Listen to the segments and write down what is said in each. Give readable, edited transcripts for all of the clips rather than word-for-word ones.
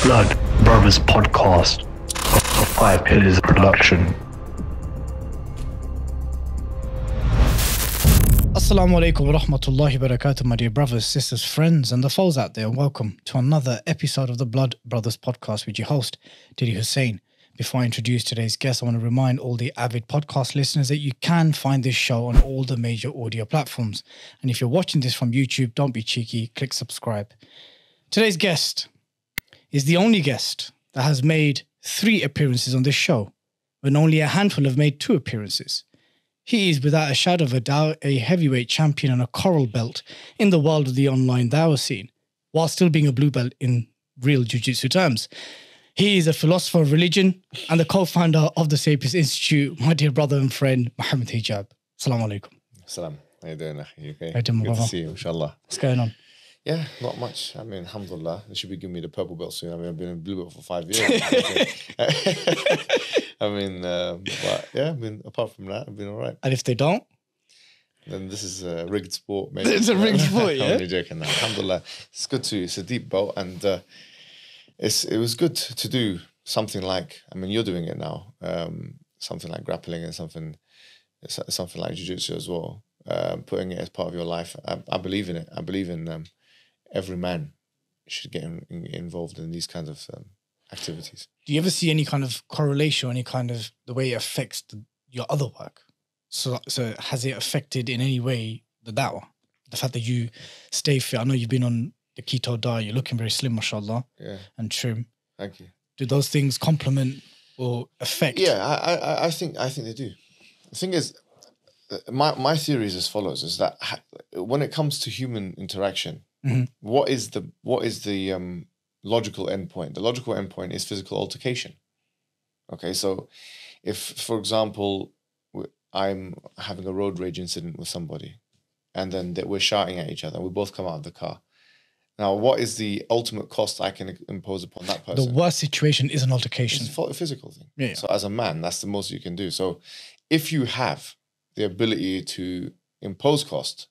Blood Brothers podcast, a Five Pillars production. Assalamu alaikum wa rahmatullahi wa barakatuh, my dear brothers, sisters, friends, and the foes out there. Welcome to another episode of the Blood Brothers podcast with your host, Dilly Hussain. Before I introduce today's guest, I want to remind all the avid podcast listeners that you can find this show on all the major audio platforms. And if you're watching this from YouTube, don't be cheeky, click subscribe. Today's guest is the only guest that has made 3 appearances on this show, when only a handful have made 2 appearances. He is, without a shadow of a doubt, a heavyweight champion and a coral belt in the world of the online Dawah scene, while still being a blue belt in real jiu-jitsu terms. He is a philosopher of religion and the co-founder of the Sapiens Institute, my dear brother and friend, Mohammed Hijab. Assalamu alaikum. Salam. How you doing, akhi? You okay? How you doing, Good brother? to see you, inshallah. What's going on? Yeah, not much. I mean, alhamdulillah. They should be giving me the purple belt soon. I mean, I've been in blue belt for 5 years. But yeah, I mean, apart from that, I've been all right. And if they don't? Then this is a rigged sport, maybe. It's a rigged sport, yeah? I'm only joking now. Alhamdulillah. It's good too. It's a deep belt and it was good to do something like, I mean, you're doing it now, something like grappling and something like jiu-jitsu as well, putting it as part of your life. I believe in it. I believe in every man should get involved in these kinds of activities. Do you ever see any kind of correlation or any kind of the way it affects your other work? So has it affected in any way the da'wah? The fact that you stay fit. I know you've been on the keto diet. You're looking very slim, mashallah, and trim. Thank you. Do those things complement or affect? Yeah, I think they do. The thing is, my theory is as follows: is that when it comes to human interaction, what is the logical endpoint? The logical endpoint is physical altercation. Okay, so if, for example, I'm having a road rage incident with somebody, and then we're shouting at each other, we both come out of the car. Now, what is the ultimate cost I can impose upon that person? The worst situation is an altercation. It's a physical thing. Yeah. So as a man, that's the most you can do. So if you have the ability to impose cost,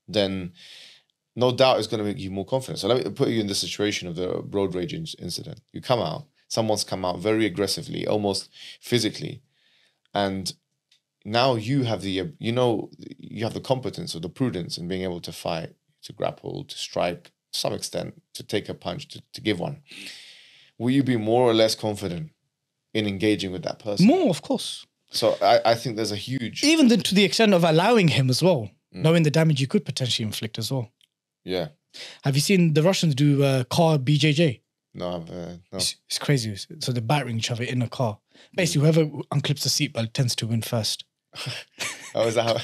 then no doubt it's going to make you more confident. So let me put you in the situation of the road rage incident. You come out, someone's come out very aggressively, almost physically, and now you have the competence or the prudence in being able to fight, to grapple, to strike, to some extent, to take a punch, to give one. Will you be more or less confident in engaging with that person? More, of course. So I think there's a huge... Even to the extent of allowing him as well, knowing the damage you could potentially inflict as well. Yeah. Have you seen the Russians do car BJJ? No, no. It's crazy. So they're battering each other in a car. Basically, whoever unclips the seatbelt tends to win first. Oh, is that how...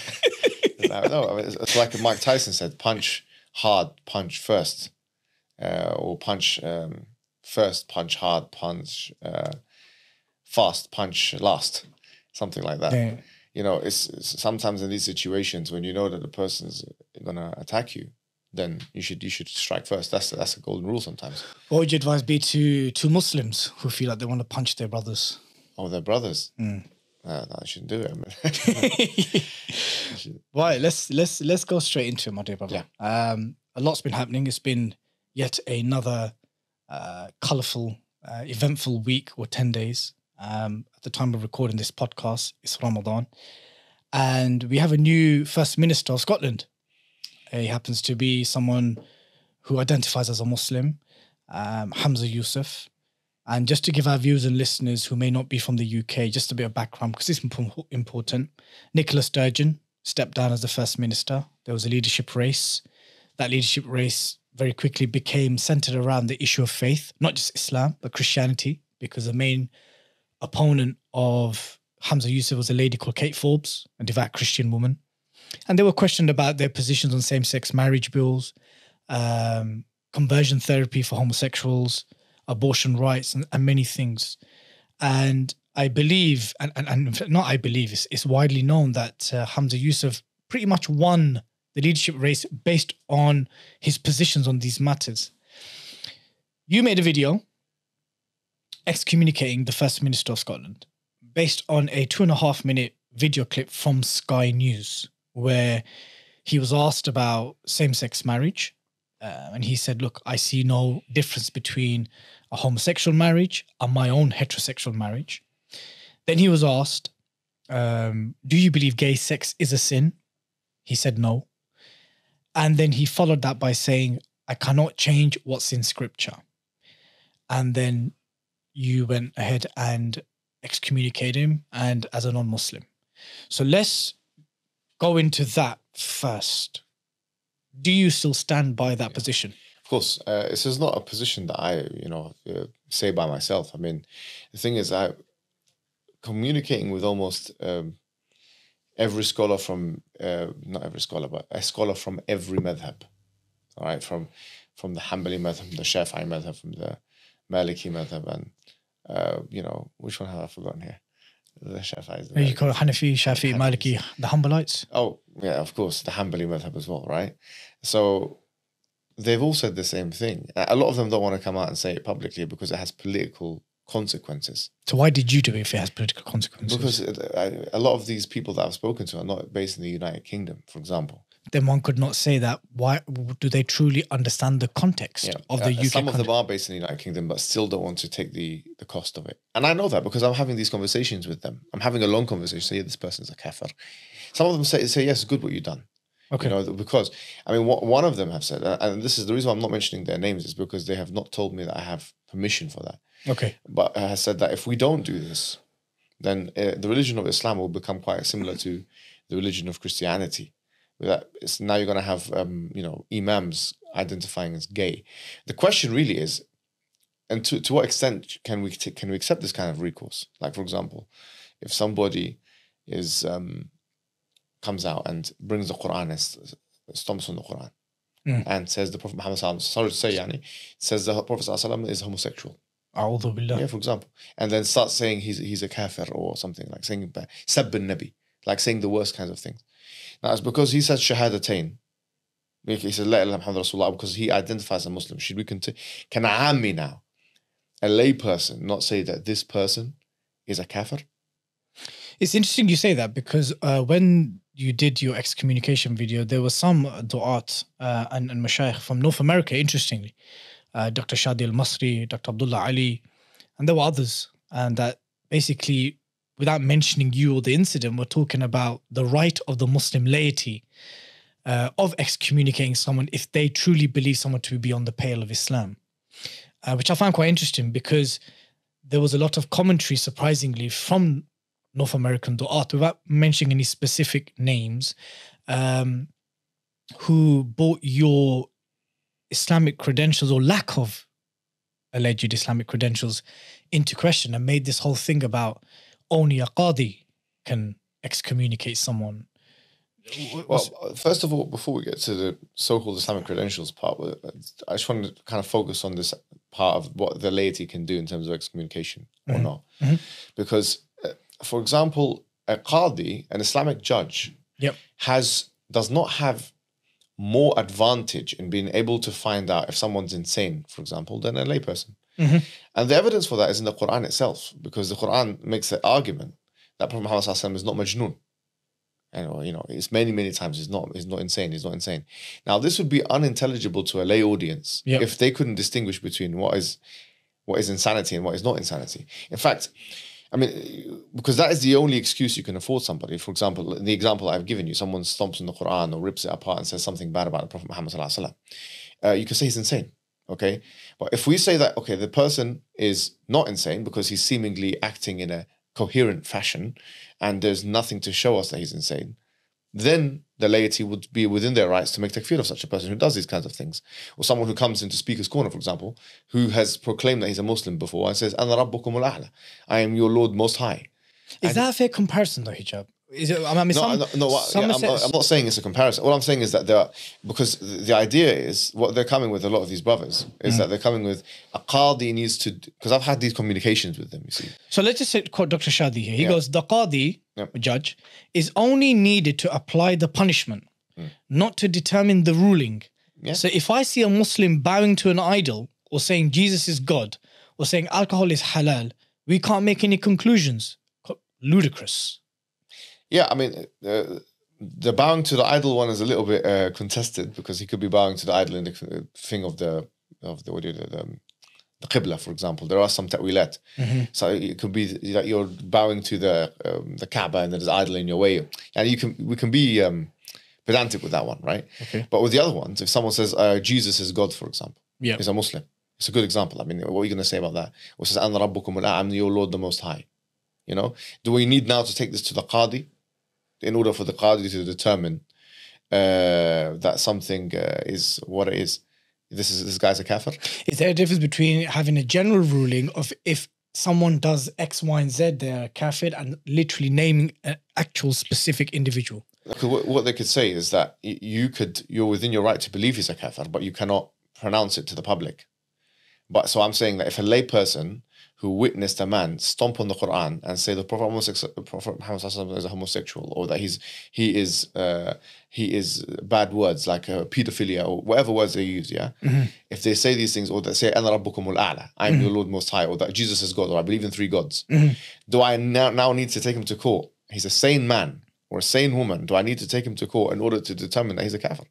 No, I mean, it's like Mike Tyson said, punch hard, punch first. Or punch first, punch hard, punch fast, punch last. Something like that. Yeah. You know, it's sometimes in these situations when you know that the person's going to attack you, then you should strike first. That's a golden rule sometimes. What would your advice be to Muslims who feel like they want to punch their brothers? Oh, their brothers? No, I shouldn't do it. Right, let's go straight into it, my dear brother. Yeah. A lot's been happening. It's been yet another colourful, eventful week or 10 days. At the time of recording this podcast, it's Ramadan. And we have a new First Minister of Scotland. He happens to be someone who identifies as a Muslim, Humza Yousaf. And just to give our viewers and listeners who may not be from the UK, just a bit of background, because it's important. Nicola Sturgeon stepped down as the First Minister. There was a leadership race. That leadership race very quickly became centered around the issue of faith, not just Islam, but Christianity, because the main opponent of Humza Yousaf was a lady called Kate Forbes, a devout Christian woman. And they were questioned about their positions on same-sex marriage bills, conversion therapy for homosexuals, abortion rights, and many things. And I believe, and not I believe, it's widely known that Humza Yousaf pretty much won the leadership race based on his positions on these matters. You made a video excommunicating the First Minister of Scotland based on a 2.5-minute video clip from Sky News, where he was asked about same-sex marriage. And he said, look, I see no difference between a homosexual marriage, and my own heterosexual marriage. Then he was asked, do you believe gay sex is a sin? He said no. And then he followed that by saying, I cannot change what's in scripture. And then you went ahead and excommunicated him and as a non-Muslim. So let's go into that first. Do you still stand by that position? Of course, this is not a position that I, say by myself. I mean, the thing is, I communicating with almost every scholar from, not every scholar, but a scholar from every madhab. All right, from the Hanbali madhab, from the Shafi'i madhab, from the Maliki madhab, and which one have I forgotten here? The Shafi'is. You call it Hanafi, Shafi'i, Maliki, the Hanbalites? Oh, yeah, of course, the Hanbali madhab as well, right? So they've all said the same thing. A lot of them don't want to come out and say it publicly because it has political consequences. So why did you do it if it has political consequences? Because a lot of these people that I've spoken to are not based in the United Kingdom, for example. Then one could not say that. Why do they truly understand the context of the UK? Some of them are based in the United Kingdom, but still don't want to take the cost of it. And I know that because I'm having these conversations with them. I'm having a long conversation. Say, this person's a kafir. Some of them say yes, good what you've done. Okay. Because I mean, one of them have said, and this is the reason why I'm not mentioning their names, is because they have not told me that I have permission for that. Okay. But has said that if we don't do this, then the religion of Islam will become quite similar to the religion of Christianity. Now you're going to have, imams identifying as gay. The question really is, and to what extent can we accept this kind of recourse? Like, for example, if somebody comes out and brings the Quran and stomps on the Quran and says the Prophet Muhammad says the Prophet is homosexual. A'udhu billah. Yeah, for example. And then starts saying he's a kafir or something, like saying Sabb al-Nabi, like saying the worst kinds of things. Now, it's because he said shahadatain. He said, La ilaha Muhammad Rasulullah, because he identifies as a Muslim. Should we continue? Can a ammi now, a lay person, not say that this person is a kafir? It's interesting you say that because when you did your excommunication video, there were some du'at and mashayikh from North America, interestingly. Dr. Shadi Al-Masri, Dr. Abdullah Ali, and there were others. And that basically, without mentioning you or the incident, we're talking about the right of the Muslim laity of excommunicating someone if they truly believe someone to be on the pale of Islam, which I find quite interesting because there was a lot of commentary, surprisingly, from North American du'at, without mentioning any specific names, who brought your Islamic credentials or lack of alleged Islamic credentials into question and made this whole thing about only a Qadhi can excommunicate someone. Well, first of all, before we get to the so-called Islamic credentials part, I just want to kind of focus on this part of what the laity can do in terms of excommunication or not. Mm-hmm. Because, for example, a Qadhi, an Islamic judge, does not have more advantage in being able to find out if someone's insane, for example, than a layperson. Mm-hmm. And the evidence for that is in the Quran itself, because the Quran makes the argument that Prophet Muhammad is not majnoon. And, it's many times he's not insane. He's not insane. Now, this would be unintelligible to a lay audience if they couldn't distinguish between what is insanity and what is not insanity. In fact, I mean, because that is the only excuse you can afford somebody. For example, in the example I've given you, someone stomps on the Quran or rips it apart and says something bad about the Prophet Muhammad sallallahu alaihi wasallam. You can say he's insane, okay? But if we say that, okay, the person is not insane because he's seemingly acting in a coherent fashion and there's nothing to show us that he's insane, then the laity would be within their rights to make takfir of such a person who does these kinds of things. Or someone who comes into Speaker's Corner, for example, who has proclaimed that he's a Muslim before and says, Ana Rabbukum al-A'la, I am your Lord Most High. Is that a fair comparison though, Hijab? Is it, I'm not saying it's a comparison. All I'm saying is that because the idea is, what they're coming with, a lot of these brothers, is that they're coming with a Qadhi needs to, because I've had these communications with them, you see. So let's just quote Dr. Shadi here. He goes, the Qadhi, judge, is only needed to apply the punishment, not to determine the ruling. Yeah. So if I see a Muslim bowing to an idol or saying Jesus is God or saying alcohol is halal, we can't make any conclusions. Ludicrous. Yeah, I mean, the bowing to the idol one is a little bit contested because he could be bowing to the idol in the thing of the the Qibla, for example. There are some ta'wilat. So it could be that you're bowing to the Kaaba and there's idol in your way. And we can be pedantic with that one, right? Okay. But with the other ones, if someone says Jesus is God, for example, Yeah. he's a Muslim. It's a good example. I mean, what are you going to say about that? Or says, Ana Rabbukum al-A'la, I'm your Lord the Most High. You know? Do we need now to take this to the Qadhi in order for the Qadhi to determine that something is what it is? This guy's a kafir? Is there a difference between having a general ruling of if someone does X, Y, and Z, they're a kafir, and literally naming an actual specific individual? What they could say is that you're within your right to believe he's a kafir, but you cannot pronounce it to the public. But so I'm saying that if a lay person who witnessed a man stomp on the Quran and say the Prophet Muhammad is a homosexual, or that he is bad words like pedophilia or whatever words they use, if they say these things, or they say Ana Rabbukum al-A'la, I'm your Lord Most High, or that Jesus is God, or I believe in 3 gods, do I now need to take him to court? He's a sane man or a sane woman. Do I need to take him to court in order to determine that he's a kafir?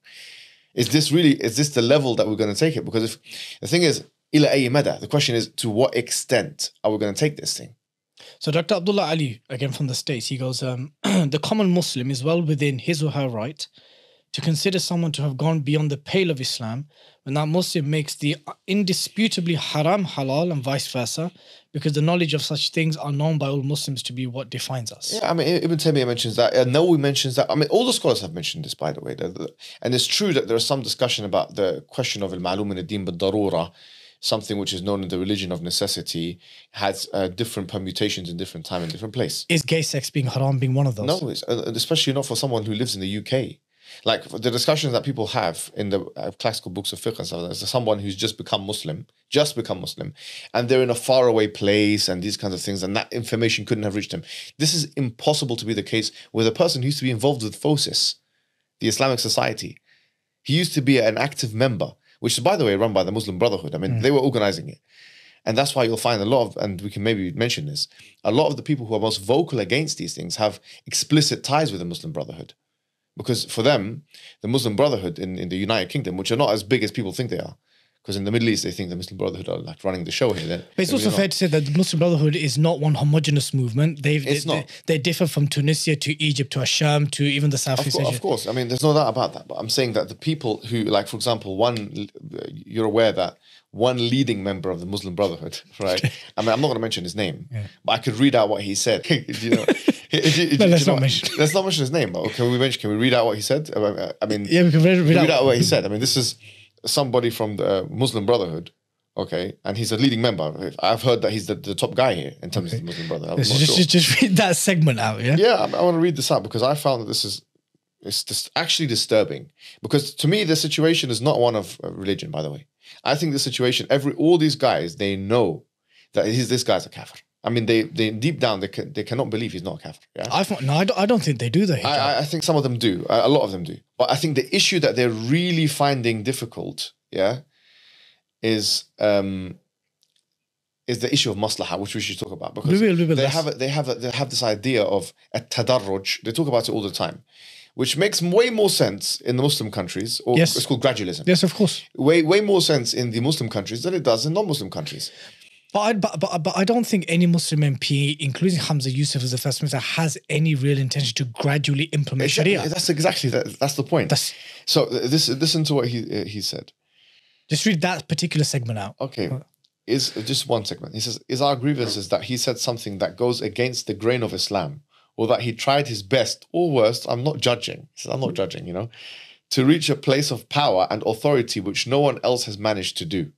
Is this the level that we're going to take it? Because if the thing is, ila ay mada, the question is, to what extent are we going to take this thing? So Dr. Abdullah Ali, again from the States, he goes, the common Muslim is well within his or her right to consider someone to have gone beyond the pale of Islam when that Muslim makes the indisputably haram halal and vice versa, because the knowledge of such things are known by all Muslims to be what defines us. Yeah, I mean, Ibn Taymiyyah mentions that. Nawawi mentions that. I mean, all the scholars have mentioned this, by the way. And it's true that there's some discussion about the question of al-ma'lum min ad-din bid-darura, something which is known in the religion of necessity, has different permutations in different time and different place. Is gay sex being haram being one of those? No, especially not for someone who lives in the UK. Like the discussions that people have in the classical books of fiqh and stuff, there's someone who's just become Muslim, and they're in a faraway place and these kinds of things, and that information couldn't have reached them. This is impossible to be the case with a person who used to be involved with FOSIS, the Islamic Society. He used to be an active member, which is, by the way, run by the Muslim Brotherhood. I mean, they were organizing it. And that's why you'll find a lot of, and we can maybe mention this, a lot of the people who are most vocal against these things have explicit ties with the Muslim Brotherhood. Because for them, the Muslim Brotherhood in the United Kingdom, which are not as big as people think they are, because in the Middle East, they think the Muslim Brotherhood are like running the show here. But it's also fair to say that the Muslim Brotherhood is not one homogenous movement. They differ from Tunisia to Egypt to Asham to even the Southeast Asia. Of course. I mean, there's no doubt about that. But I'm saying that the people who, like, for example, you're aware that one leading member of the Muslim Brotherhood, right? I mean, I'm not going to mention his name, but I could read out what he said. You know, let's not mention. Let's not mention his name. Can we read out what he said? I mean, yeah, we can read out what he said. I mean, this is somebody from the Muslim Brotherhood, okay, and he's a leading member. I've heard that he's the top guy here in terms of the Muslim Brotherhood. Just read that segment out, yeah? Yeah, I want to read this out because I found that this is actually disturbing. Because to me, the situation is not one of religion, by the way. I think the situation, all these guys, they know that this guy's a kafir. I mean, they deep down, they cannot believe he's not a kafir. Yeah? I don't think they do that. I think some of them do. A lot of them do. But I think the issue that they're really finding difficult, is the issue of maslaha, which we should talk about, because they have this idea of a tadarruj. They talk about it all the time, which makes way more sense in the Muslim countries, or it's called gradualism. Yes, of course. Way more sense in the Muslim countries than it does in non-Muslim countries. But I don't think any Muslim MP, including Humza Yousaf as the first minister, has any real intention to gradually implement Sharia. That's exactly that's the point. So listen to what he said. Just read that particular segment out. Okay. Is just one segment. He says, is our grievance is that he said something that goes against the grain of Islam, or that he tried his best, or worst, I'm not judging. He says, I'm not judging, to reach a place of power and authority which no one else has managed to do.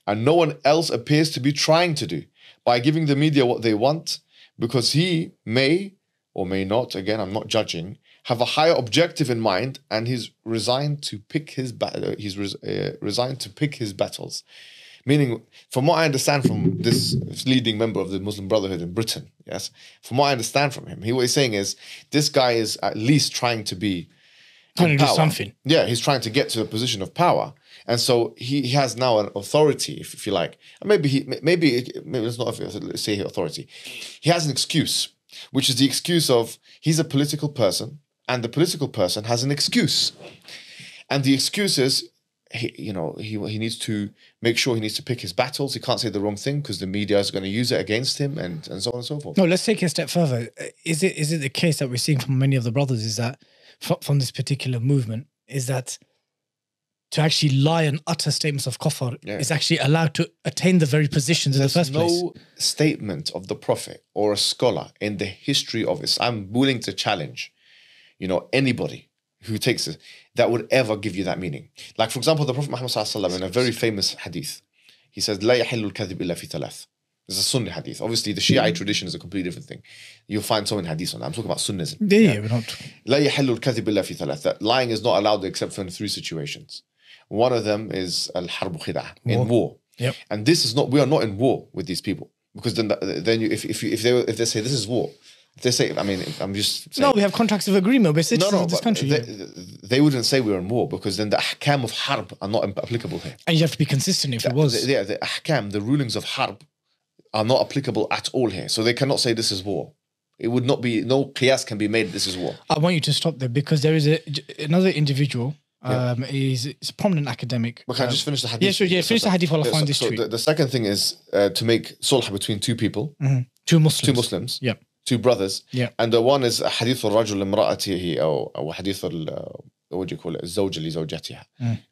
And no one else appears to be trying to do, by giving the media what they want, because he may or may not, again, I'm not judging, have a higher objective in mind, and he's resigned to pick his battles. Meaning, from what I understand from this leading member of the Muslim Brotherhood in Britain, from what I understand from him, what he's saying is, this guy is at least trying to be trying to do something. Yeah, he's trying to get to a position of power. And so he has now an authority, if you like. And maybe let's not say authority. He has an excuse, which is the excuse of he's a political person, and the political person has an excuse. And the excuse is he needs to make sure he needs to pick his battles. He can't say the wrong thing because the media is going to use it against him and so on and so forth. No, let's take it a step further. Is it the case that we're seeing from many of the brothers is that from this particular movement is that to actually lie and utter statements of kufr is actually allowed to attain the very positions in the first place? There's no statement of the Prophet or a scholar in the history of Islam, I'm willing to challenge, anybody who takes it, that would ever give you that meaning. Like, for example, the Prophet Muhammad ﷺ in a very famous hadith, he says, لا يحل الكذب إلا في ثلاث. It's a Sunni hadith. Obviously, the Shiite tradition is a completely different thing. You'll find so many hadiths on that. I'm talking about Sunnism. Yeah, we're not. لا يحل الكذب إلا في ثلاث. That lying is not allowed except for in 3 situations. One of them is al-harb khida'ah, in war. Yep. And we are not in war with these people. Because then if they say this is war, if they say, I'm just saying. No, we have contracts of agreement. We're citizens of this country. They wouldn't say we're in war because then the ahkam of harb are not applicable here. And you have to be consistent if it was. The ahkam, the rulings of harb are not applicable at all here. So they cannot say this is war. It would not be, no qiyas can be made, this is war. I want you to stop there because there is another individual. He's a prominent academic. But can I just finish the hadith? Yeah, sure. Yeah, finish the hadith while I find this tweet. The second thing is to make sulh between two people. Mm-hmm. Two Muslims. Yeah. Two brothers. Yeah. And the one is hadith al-rajul imra'atihi or hadith what do you call it? الزوجة لزوجتها.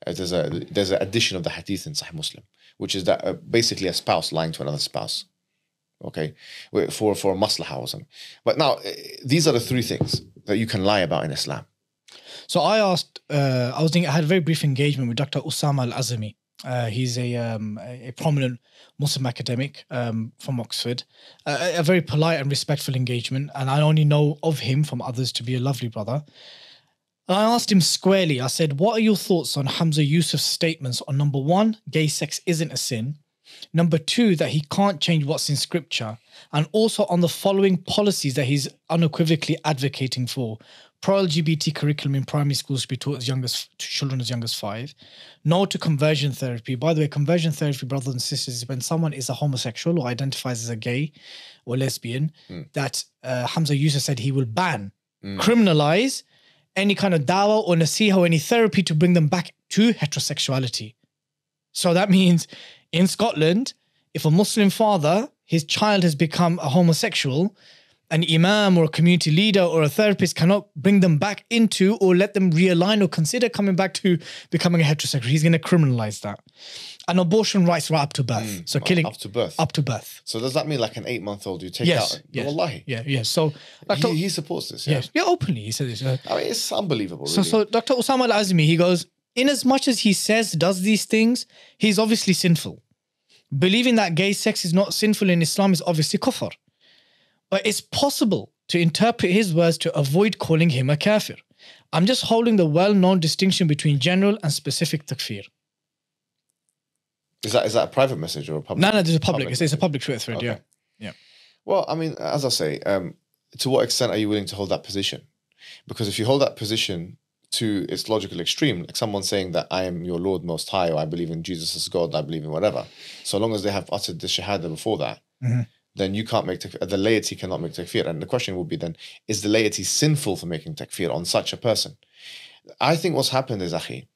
There's an addition of the hadith in Sahih Muslim, which is that basically a spouse lying to another spouse. Okay, for a maslaha or something. But now, these are the 3 things that you can lie about in Islam. So I asked, I had a very brief engagement with Dr. Usama Al-Azmi. He's a prominent Muslim academic from Oxford. A very polite and respectful engagement. And I only know of him from others to be a lovely brother. And I asked him squarely, I said, what are your thoughts on Humza Yousaf's statements on number 1, gay sex isn't a sin. Number 2, that he can't change what's in scripture. And also on the following policies that he's unequivocally advocating for. Pro-LGBT curriculum in primary schools to be taught to children as young as 5. No to conversion therapy. By the way, conversion therapy, brothers and sisters, is when someone is a homosexual or identifies as a gay or lesbian, that Humza Yousaf said he will ban, criminalize any kind of dawah or nasiha or any therapy to bring them back to heterosexuality. So that means in Scotland, if a Muslim father, his child has become a homosexual, an imam or a community leader or a therapist cannot bring them back into or let them realign or consider coming back to becoming a heterosexual. He's going to criminalize that. And abortion rights right up to birth. So killing up to birth. Up to birth. So does that mean like an 8-month-old you take out? Yes. Wallahi. Yeah. So he supports this. Yeah. Yeah, openly he says this. It's unbelievable. Really. So Dr. Usama Al-Azmi, he goes, in as much as he does these things, he's obviously sinful. Believing that gay sex is not sinful in Islam is obviously kufr. But it's possible to interpret his words to avoid calling him a kafir. I'm just holding the well-known distinction between general and specific takfir. Is that a private message or a public? No, there's a public. It's a public Twitter thread, okay. Yeah. Well, as I say, to what extent are you willing to hold that position? Because if you hold that position to its logical extreme, like someone saying that I am your Lord Most High, or I believe in Jesus as God, I believe in whatever, so long as they have uttered the shahada before that, then you can't make the laity cannot make takfir. And the question would be then, is the laity sinful for making takfir on such a person? I think what's happened is, akhi,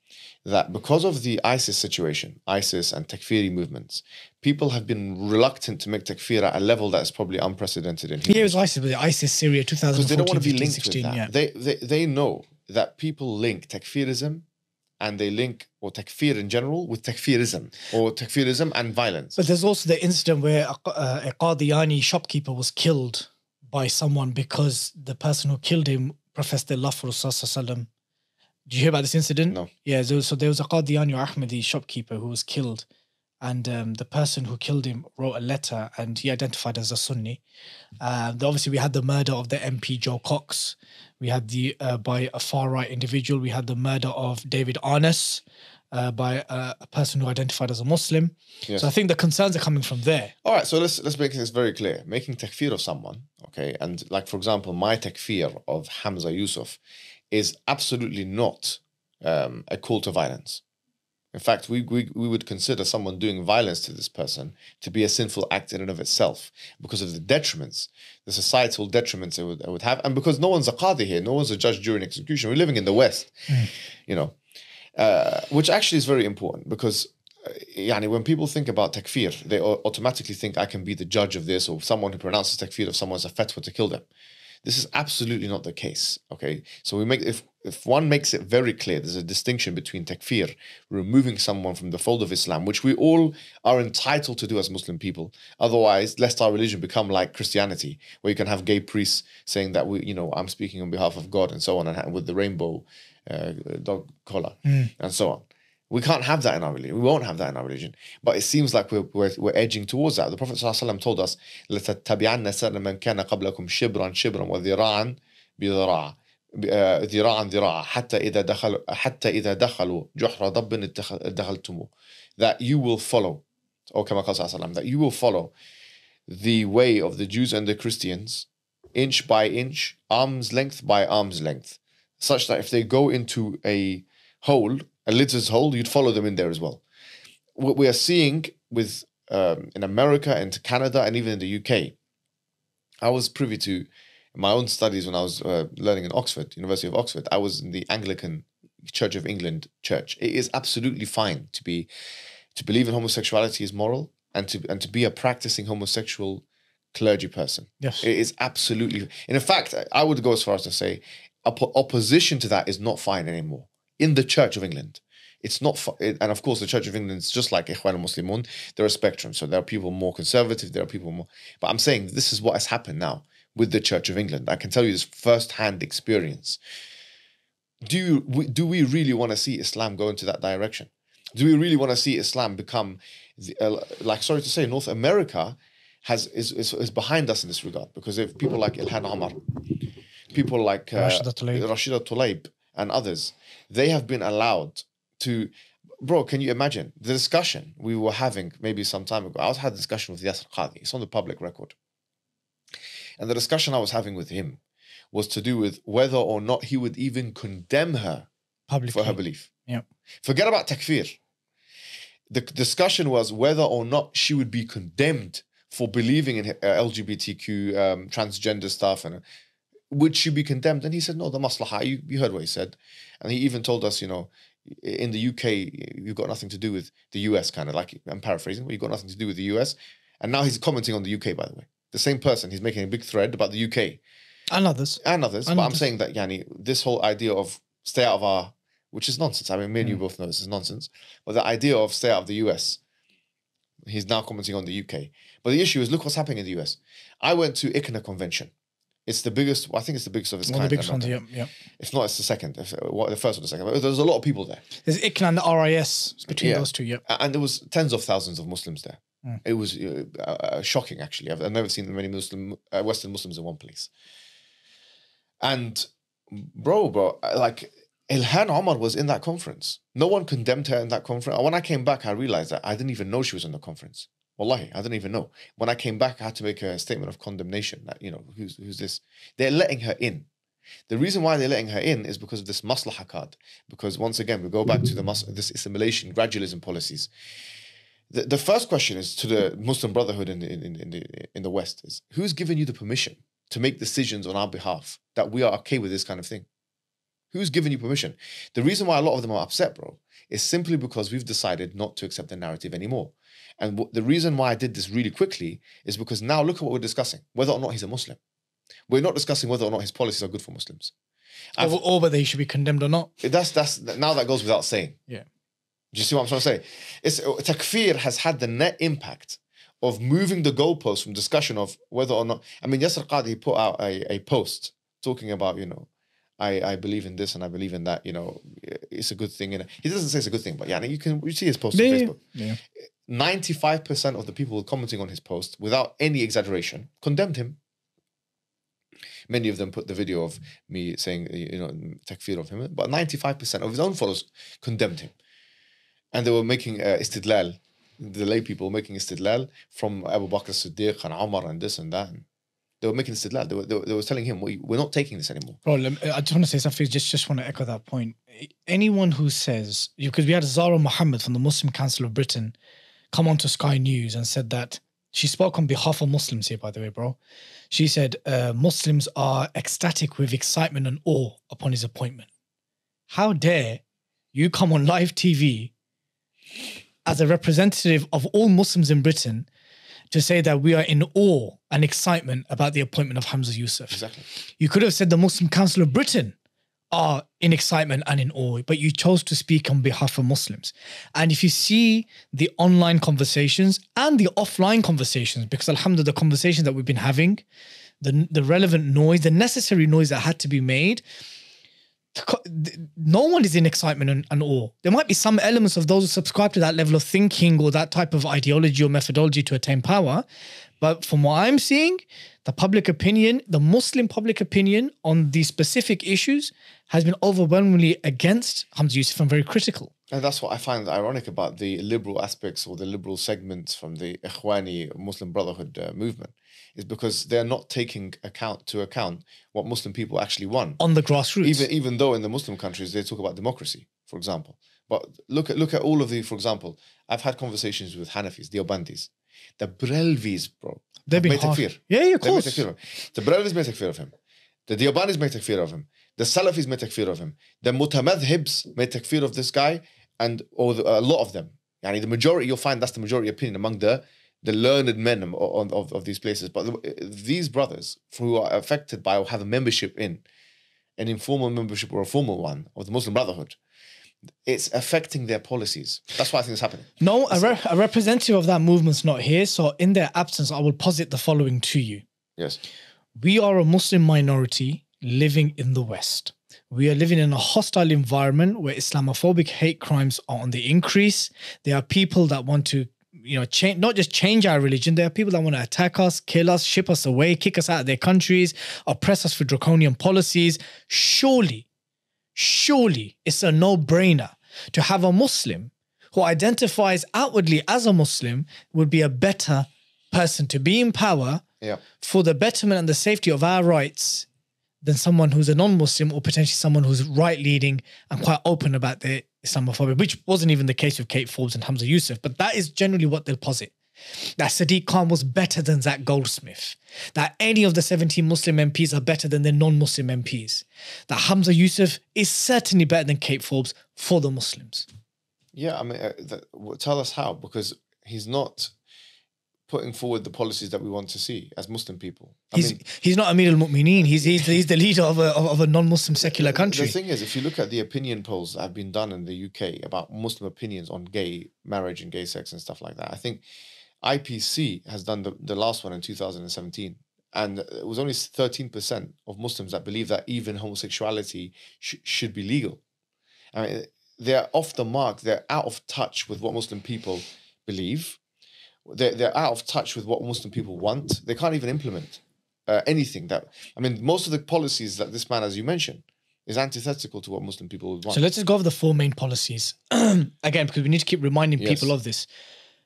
that because of the ISIS situation, ISIS and takfiri movements, people have been reluctant to make takfir at a level that is probably unprecedented in history. Yeah, it was ISIS, with ISIS Syria 2014, because they don't want to be 15, linked 16, with that. Yeah. They know that people link takfirism and they link, or takfir in general, with takfirism, or takfirism and violence. But there's also the incident where a Qadhi shopkeeper was killed by someone because the person who killed him professed their love for Rasulullah. Did you hear about this incident? No. Yeah, so there was a Qadhi or Ahmadi shopkeeper who was killed, and the person who killed him wrote a letter, and he identified as a Sunni. Obviously, we had the murder of the MP Joe Cox. We had by a far-right individual. We had the murder of David Arness by a person who identified as a Muslim. Yes. So I think the concerns are coming from there. All right, so let's make this very clear. Making takfir of someone, okay, and like, for example, my takfir of Humza Yousaf is absolutely not a call to violence. In fact, we would consider someone doing violence to this person to be a sinful act in and of itself because of the detriments, the societal detriments it would have. And because no one's a qadi here, no one's a judge during execution. We're living in the West, you know. Which actually is very important because when people think about takfir, they automatically think I can be the judge of this, or someone who pronounces takfir if someone's a fatwa to kill them. This is absolutely not the case. Okay, so if one makes it very clear, there's a distinction between takfir, removing someone from the fold of Islam, which we all are entitled to do as Muslim people. Otherwise, lest our religion become like Christianity, where you can have gay priests saying that I'm speaking on behalf of God and so on, and with the rainbow dog collar and so on. We can't have that in our religion. We won't have that in our religion. But it seems like we're edging towards that. The Prophet ﷺ told us, لَتَتَّبِعَنَّ سَنَ مَنْ كَانَ قَبْلَكُمْ شِبْرًا شِبْرًا وَذِرَاعًا بِذِرَاعًا ذِرَاعًا ذِرَاعًا حَتَّى إِذَا دَخَلُوا جُحْرَ ضَبٍّ دَخَلْتُمُ. That you will follow, or كما قال ﷺ, that you will follow the way of the Jews and the Christians, inch by inch, arm's length by arm's length, such that if they go into a hole, a lizard's hole, you'd follow them in there as well. What we are seeing with in America and Canada and even in the UK, I was privy to my own studies when I was learning in Oxford, University of Oxford. I was in the Anglican Church of England church. It is absolutely fine to believe in homosexuality is moral and to be a practicing homosexual clergy person. Yes, it is absolutely. And in fact, I would go as far as to say opposition to that is not fine anymore. In the Church of England, it's not, and of course, the Church of England is just like Ikhwan Muslimun. There are spectrums, so there are people more conservative, there are people more. But I'm saying this is what has happened now with the Church of England. I can tell you this first-hand experience. Do we really want to see Islam go into that direction? Do we really want to see Islam become, sorry to say, North America is behind us in this regard, because if people like Ilhan Omar, people like Rashida Tlaib and others, they have been allowed to, bro, can you imagine the discussion we were having maybe some time ago? I had a discussion with Yasir Qadhi. It's on the public record. And the discussion I was having with him was to do with whether or not he would even condemn her publicly for her belief. Yeah. Forget about takfir. The discussion was whether or not she would be condemned for believing in LGBTQ, transgender stuff, and would she be condemned? And he said, no, the maslaha. You heard what he said. And he even told us, in the UK, you've got nothing to do with the US, kind of like, I'm paraphrasing, but you've got nothing to do with the US. And now he's commenting on the UK, by the way. The same person, he's making a big thread about the UK. And others. But I'm saying that, this whole idea of stay out of our, which is nonsense. I mean, me and you both know this is nonsense. But the idea of stay out of the US, he's now commenting on the UK. But the issue is, look what's happening in the US. I went to ICNA convention. It's the biggest, I think it's the biggest of its kind. One of the biggest ones, yeah. If not, it's the second. The first or the second. But there's a lot of people there. There's ICNA and the RIS. It's between those two, yeah. And there was tens of thousands of Muslims there. It was shocking, actually. I've never seen many Western Muslims in one place. And bro, like Ilhan Omar was in that conference. No one condemned her in that conference. When I came back, I realized that I didn't even know she was in the conference. Wallahi, I didn't even know. When I came back, I had to make a statement of condemnation that, who's this? They're letting her in. The reason why they're letting her in is because of this maslaha card. Because once again, we go back to this assimilation, gradualism policies. The first question is to the Muslim Brotherhood in the West is, who's given you the permission to make decisions on our behalf that we are okay with this kind of thing? Who's given you permission? The reason why a lot of them are upset, bro, is simply because we've decided not to accept the narrative anymore. And the reason why I did this really quickly is because now look at what we're discussing, whether or not he's a Muslim. We're not discussing whether or not his policies are good for Muslims. Or whether he should be condemned or not. That's now that goes without saying. Yeah. Do you see what I'm trying to say? Takfir has had the net impact of moving the goalpost from discussion of whether or not. I mean, Yasir Qadhi put out a post talking about, I believe in this and I believe in that, it's a good thing. He doesn't say it's a good thing, but you see his post on Facebook. Yeah. 95% of the people commenting on his post, without any exaggeration, condemned him. Many of them put the video of me saying, takfir of him, but 95% of his own followers condemned him. And they were making istidlal, the lay people making istidlal from Abu Bakr as-Siddiq and Omar and this and that. And they were making istidlal. They were telling him, we're not taking this anymore. Bro, I just want to say something, just want to echo that point. Anyone who says, because we had Zara Mohammed from the Muslim Council of Britain come on to Sky News and said that, she spoke on behalf of Muslims here, by the way, bro. She said, Muslims are ecstatic with excitement and awe upon his appointment. How dare you come on live TV as a representative of all Muslims in Britain to say that we are in awe and excitement about the appointment of Humza Yousaf. Exactly. You could have said the Muslim Council of Britain are in excitement and in awe, but you chose to speak on behalf of Muslims. And if you see the online conversations and the offline conversations, because alhamdulillah, the conversations that we've been having, the relevant noise, the necessary noise that had to be made, no one is in excitement and awe. There might be some elements of those who subscribe to that level of thinking or that type of ideology or methodology to attain power. But from what I'm seeing, the public opinion, the Muslim public opinion on these specific issues has been overwhelmingly against Humza Yousaf and very critical. And that's what I find ironic about the liberal aspects or the liberal segments from the Ikhwani Muslim Brotherhood movement, is because they're not taking account what Muslim people actually want. On the grassroots. Even though in the Muslim countries they talk about democracy, for example. But look at all of the, for example, I've had conversations with Hanafis, the Obandis, the Brelvis, bro. They've been takfir. Yeah, of course. The Brelvis made takfir of him. The Diobandis made takfir of him. The Salafis made takfir of him. The Mutamadhibs made takfir of this guy, a lot of them. Yani the majority, you'll find that's the majority opinion among the learned men of these places. But these brothers who are affected by or have a membership in an informal membership or a formal one of the Muslim Brotherhood, it's affecting their policies. That's why I think it's happening. No, a representative of that movement's not here. So in their absence, I will posit the following to you. Yes. We are a Muslim minority living in the West. We are living in a hostile environment where Islamophobic hate crimes are on the increase. There are people that want to, not just change our religion. There are people that want to attack us, kill us, ship us away, kick us out of their countries, oppress us for draconian policies. Surely it's a no-brainer to have a Muslim who identifies outwardly as a Muslim would be a better person to be in power for the betterment and the safety of our rights than someone who's a non-Muslim or potentially someone who's right-leading and quite open about their Islamophobia, which wasn't even the case with Kate Forbes and Humza Yousaf, but that is generally what they'll posit. That Sadiq Khan was better than Zach Goldsmith. That any of the 17 Muslim MPs are better than their non-Muslim MPs. That Humza Yousaf is certainly better than Kate Forbes for the Muslims. Yeah, I mean, tell us how, because he's not putting forward the policies that we want to see as Muslim people. He's not Amir al-Mu'mineen. He's the leader of a non-Muslim secular country. The thing is, if you look at the opinion polls that have been done in the UK about Muslim opinions on gay marriage and gay sex and stuff like that, I think IPC has done the last one in 2017, and it was only 13% of Muslims that believe that even homosexuality should be legal. I mean, they're off the mark. They're out of touch with what Muslim people believe. They're out of touch with what Muslim people want. They can't even implement anything most of the policies that this man, as you mentioned, is antithetical to what Muslim people would want. So let's just go over the four main policies. Again, because we need to keep reminding people of this.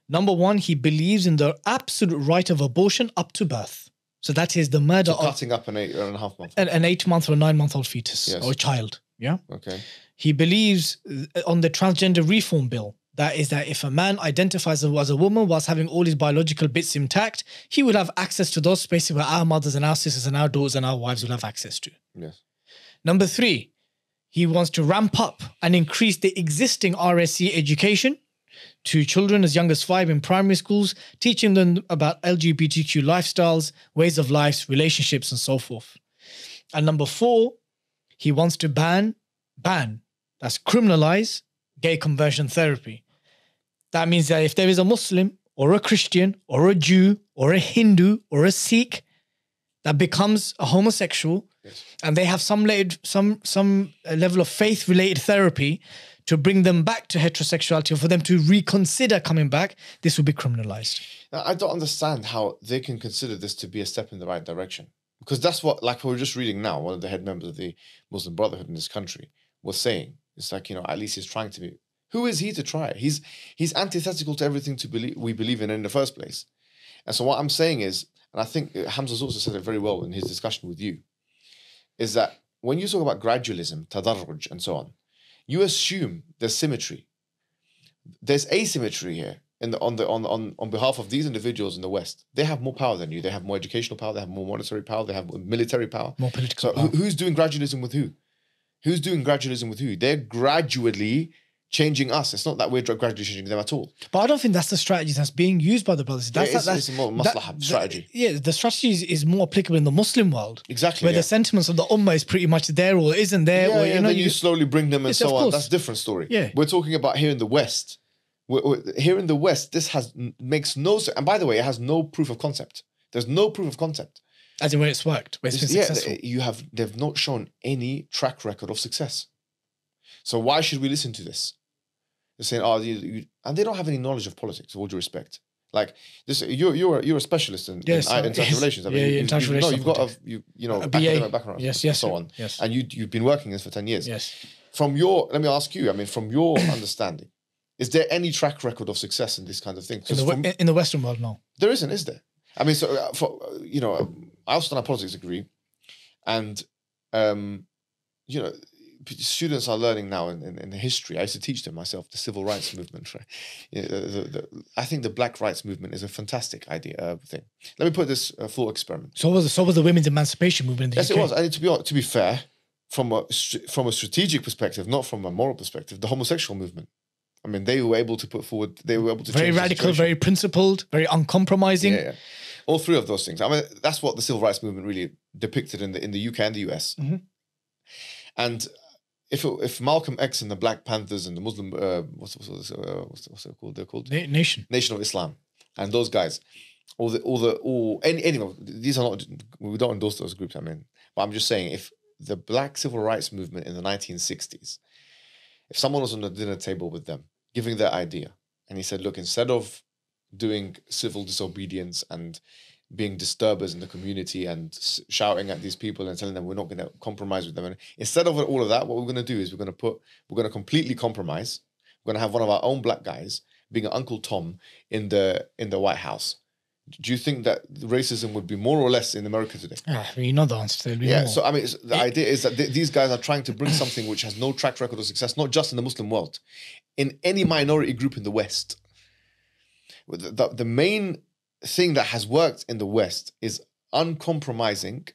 Number one, he believes in the absolute right of abortion up to birth. So that is the murder of cutting up an 8.5 month an 8-month or a 9-month-old fetus or a child. Yeah. Okay. He believes on the transgender reform bill. That is that if a man identifies as a woman whilst having all his biological bits intact, he will have access to those spaces where our mothers and our sisters and our daughters and our wives will have access to. Yes. Number three, he wants to ramp up and increase the existing RSC education to children as young as 5 in primary schools, teaching them about LGBTQ lifestyles, ways of life, relationships, and so forth. And number four, he wants to that's criminalize gay conversion therapy. That means that if there is a Muslim or a Christian or a Jew or a Hindu or a Sikh that becomes a homosexual and they have some level of faith-related therapy to bring them back to heterosexuality or for them to reconsider coming back, this will be criminalized. Now, I don't understand how they can consider this to be a step in the right direction. Because that's what, like we were just reading now, one of the head members of the Muslim Brotherhood in this country was saying. It's like, at least he's trying to be. Who is he to try? He's antithetical to everything we believe in the first place. And so what I'm saying is, and I think Hamza's also said it very well in his discussion with you, is that when you talk about gradualism, tadarruj, and so on, you assume there's symmetry. There's asymmetry here on behalf of these individuals in the West. They have more power than you. They have more educational power. They have more monetary power. They have military power. More political power. So who's doing gradualism with who? Who's doing gradualism with who? They're gradually changing us. It's not that we're gradually changing them at all. But I don't think that's the strategy that's being used by the brothers. It's a more maslaha strategy. The strategy is more applicable in the Muslim world. Exactly. Where the sentiments of the ummah is pretty much there or isn't there. Yeah, or, and then you slowly bring them and Yes, so of on. course. That's a different story. Yeah. We're talking about here in the West. Here in the West, this makes no sense. And by the way, it has no proof of concept. There's no proof of concept. As in where it's worked, where it's been successful. They've not shown any track record of success. So why should we listen to this? They're saying, and they don't have any knowledge of politics, with all due respect. Like this, you're a specialist in international relations. I mean, international relations. You've got a academic background, yes, and so on. Yes. And you've been working this for 10 years. Yes. Let me ask you. I mean, from your understanding, is there any track record of success in this kind of thing? In the Western world, no. There isn't, is there? I mean, so I also done a politics degree, and students are learning now in history. I used to teach them myself the civil rights movement. Right? I think the Black rights movement is a fantastic idea thing. Let me put this thought experiment. So was the women's emancipation movement in the Yes, UK? it was. And to be fair, from a strategic perspective, not from a moral perspective, the homosexual movement. I mean, they were able to put forward. They were able to very change radical, very principled, very uncompromising. Yeah. All three of those things. I mean, that's what the civil rights movement really depicted in the UK and the US. Mm-hmm. And if Malcolm X and the Black Panthers and the Muslim what's it called? They're called Nation of Islam, and those guys, anyway, these are not. We don't endorse those groups. I mean, but I'm just saying, if the Black civil rights movement in the 1960s, if someone was on the dinner table with them, giving their idea, and he said, "Look, instead of doing civil disobedience and being disturbers in the community and shouting at these people and telling them we're not going to compromise with them. And instead of all of that, what we're going to do is we're going to completely compromise. We're going to have one of our own black guys being an Uncle Tom in the White House. Do you think that racism would be more or less in America today? You know the answer. Yeah. More. So I mean, the idea is that these guys are trying to bring something which has no track record of success, not just in the Muslim world, in any minority group in the West. The main thing that has worked in the West is uncompromising,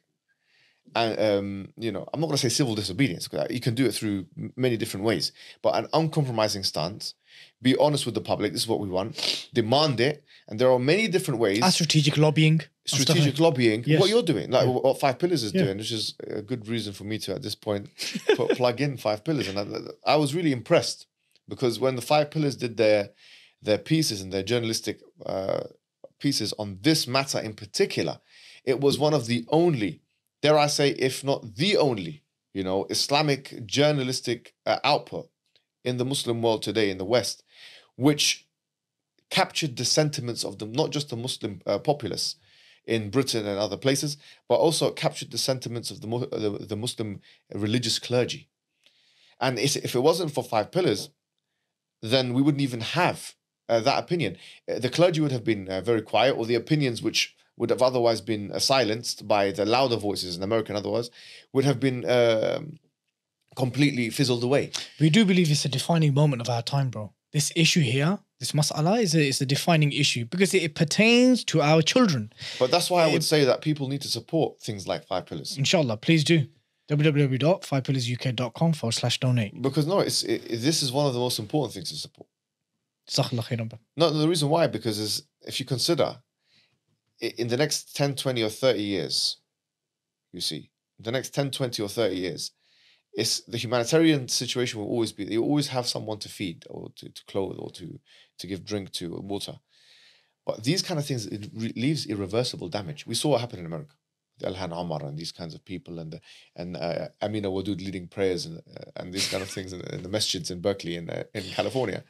and I'm not going to say civil disobedience, because you can do it through many different ways, but an uncompromising stance. Be honest with the public. This is what we want. Demand it, and there are many different ways. Strategic lobbying. Yes. What you're doing, like what Five Pillars is doing, which is a good reason for me to at this point plug in Five Pillars, and I was really impressed because when the Five Pillars did their pieces and their journalistic pieces on this matter in particular, it was one of the only, dare I say, if not the only, Islamic journalistic output in the Muslim world today in the West, which captured the sentiments of not just the Muslim populace in Britain and other places, but also captured the sentiments of the Muslim religious clergy. And if it wasn't for Five Pillars, then we wouldn't even have that opinion. The clergy would have been very quiet, or the opinions which would have otherwise been silenced by the louder voices in America and otherwise would have been completely fizzled away. We do believe it's a defining moment of our time, bro. This issue here, this mas'ala is a defining issue because it pertains to our children. But that's why I would say that people need to support things like Five Pillars. Inshallah, please do. www.fivepillarsuk.com/donate. Because this is one of the most important things to support. Jazakallah khairan, bro. No, the reason why, because if you consider in the next 10, 20 or 30 years, the next 10, 20 or 30 years, it's the humanitarian situation will always be, you always have someone to feed or to clothe or to give drink to, water. But these kind of things, it leaves irreversible damage. We saw what happened in America. Ilhan, Omar and these kinds of people and Amina Wadud leading prayers and these kind of things in the masjids in Berkeley in California.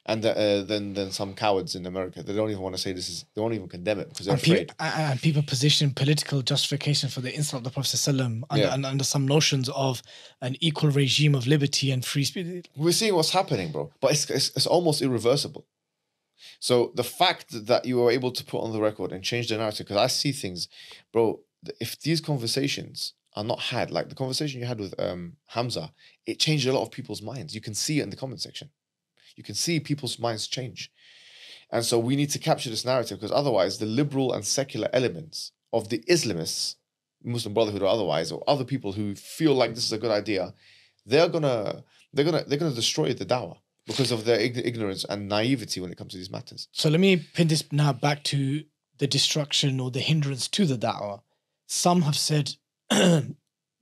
And then some cowards in America, they don't even want to say this is, they won't even condemn it because they're afraid. And people position political justification for the insult of the Prophet ﷺ under some notions of an equal regime of liberty and free speech. We're seeing what's happening, bro. But it's almost irreversible. So the fact that you were able to put on the record and change the narrative, because I see things, bro, if these conversations are not had, like the conversation you had with Humza, it changed a lot of people's minds. You can see it in the comment section. You can see people's minds change. And so we need to capture this narrative because otherwise the liberal and secular elements of the Islamists, Muslim Brotherhood or otherwise, or other people who feel like this is a good idea, they're gonna destroy the dawah because of their ignorance and naivety when it comes to these matters. So let me pin this now back to the destruction or the hindrance to the da'wah. Some have said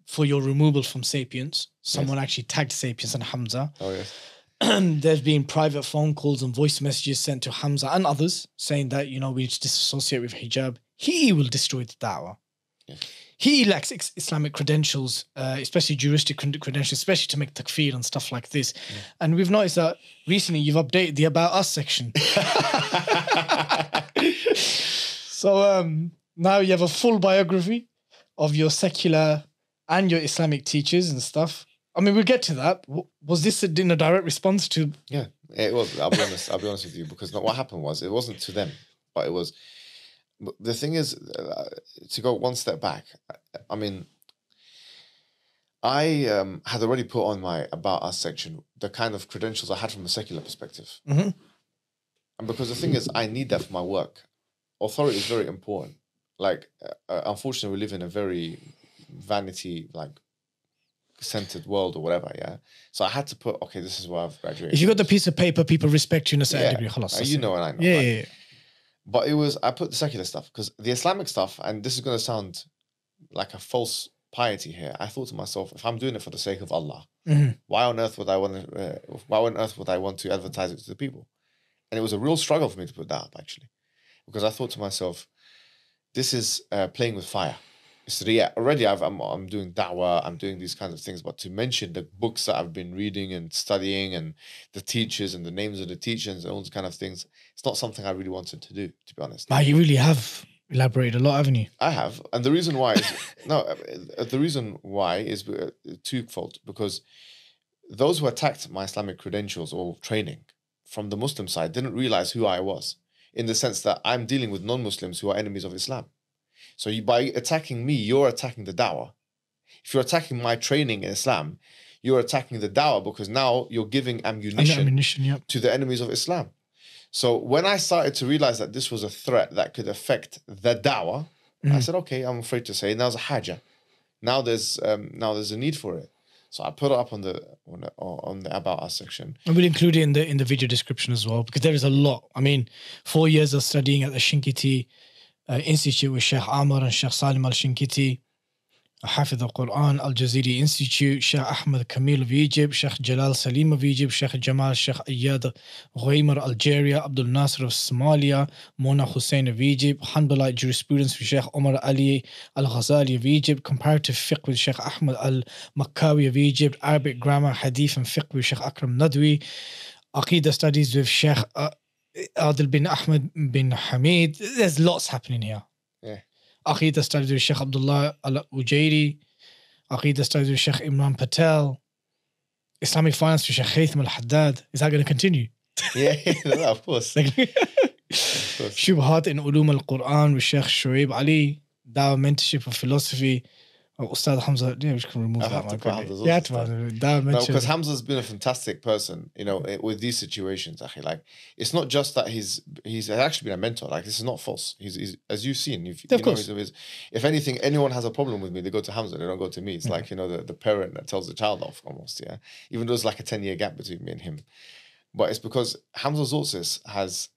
for your removal from Sapiens, someone actually tagged Sapiens and Hamza. Oh, yes. There's been private phone calls and voice messages sent to Hamza and others saying that, we need to disassociate with hijab. He will destroy the da'wah. Yes. He lacks Islamic credentials, especially juristic credentials, especially to make takfir and stuff like this. Yeah. And we've noticed that recently you've updated the About Us section. So now you have a full biography of your secular and your Islamic teachers and stuff. I mean, we'll get to that. Was this in a direct response to... Yeah, it was. I'll be honest with you, because what happened was, it wasn't to them, but it was... The thing is, to go one step back, I mean, I had already put on my About Us section the kind of credentials I had from a secular perspective. Mm-hmm. And because the thing is, I need that for my work. Authority is very important. Like, unfortunately, we live in a very vanity, centered world or whatever, yeah? So I had to put, okay, this is where I've graduated. If you got the piece of paper, people respect you in a certain degree. You know and I know. Yeah, yeah. But I put the secular stuff, because the Islamic stuff, and this is going to sound like a false piety here, I thought to myself, if I'm doing it for the sake of Allah, why on earth would I want to advertise it to the people? And it was a real struggle for me to put that up, actually, because I thought to myself, this is playing with fire. It's already I'm doing da'wah, I'm doing these kinds of things, but to mention the books that I've been reading and studying and the teachers and the names of the teachers and all those kind of things, it's not something I really wanted to do, to be honest. But you really have elaborated a lot, haven't you? I have. And the reason why is, the reason why is twofold, because those who attacked my Islamic credentials or training from the Muslim side didn't realize who I was, in the sense that I'm dealing with non-Muslims who are enemies of Islam. So by attacking me, you're attacking the da'wah. If you're attacking my training in Islam, you're attacking the da'wah, because now you're giving ammunition to the enemies of Islam. So when I started to realize that this was a threat that could affect the da'wah, I said, okay, I'm afraid to say, now's a haja. Now there's a need for it. So I put it up on the About Us section. And we'll include it in the video description as well, because there is a lot. I mean, 4 years of studying at the Shinkiti Institute with Shaykh Omar and Shaykh Salim Al-Shinkiti, Hafidh al-Quran, Al-Jaziri Institute, Shaykh Ahmed Kamil of Egypt, Shaykh Jalal Salim of Egypt, Shaykh Jamal, Shaykh Ayyad Ghaymer Algeria, Abdul Nasser of Somalia, Mona Hussein of Egypt, Hanbalite jurisprudence with Shaykh Omar Ali Al-Ghazali of Egypt, comparative fiqh with Shaykh Ahmed Al-Makkawi of Egypt, Arabic grammar, hadith and fiqh with Shaykh Akram Nadwi, Aqidah studies with Shaykh Adil bin Ahmed bin Hamid. There's lots happening here. Yeah. Aqidah studies with Shaykh Abdullah Al-Ujairi. Aqidah studies with Shaykh Imran Patel. Islamic finance with Shaykh Hatim Al-Haddad. Is that going to continue? Yeah, of course. Shubhat in Ulum Al-Quran with Shaykh Shoaib Ali. Dawah mentorship of philosophy. Ustad Hamza, we can remove that one. Because Hamza's been a fantastic person, with these situations. Like, it's not just that he's actually been a mentor. Like, this is not false. He's as you've seen. Of course. If anything, anyone has a problem with me, they go to Hamza. They don't go to me. It's like, the parent that tells the child off almost. Yeah, even though there's like a 10-year gap between me and him, but it's because Hamza Zulsis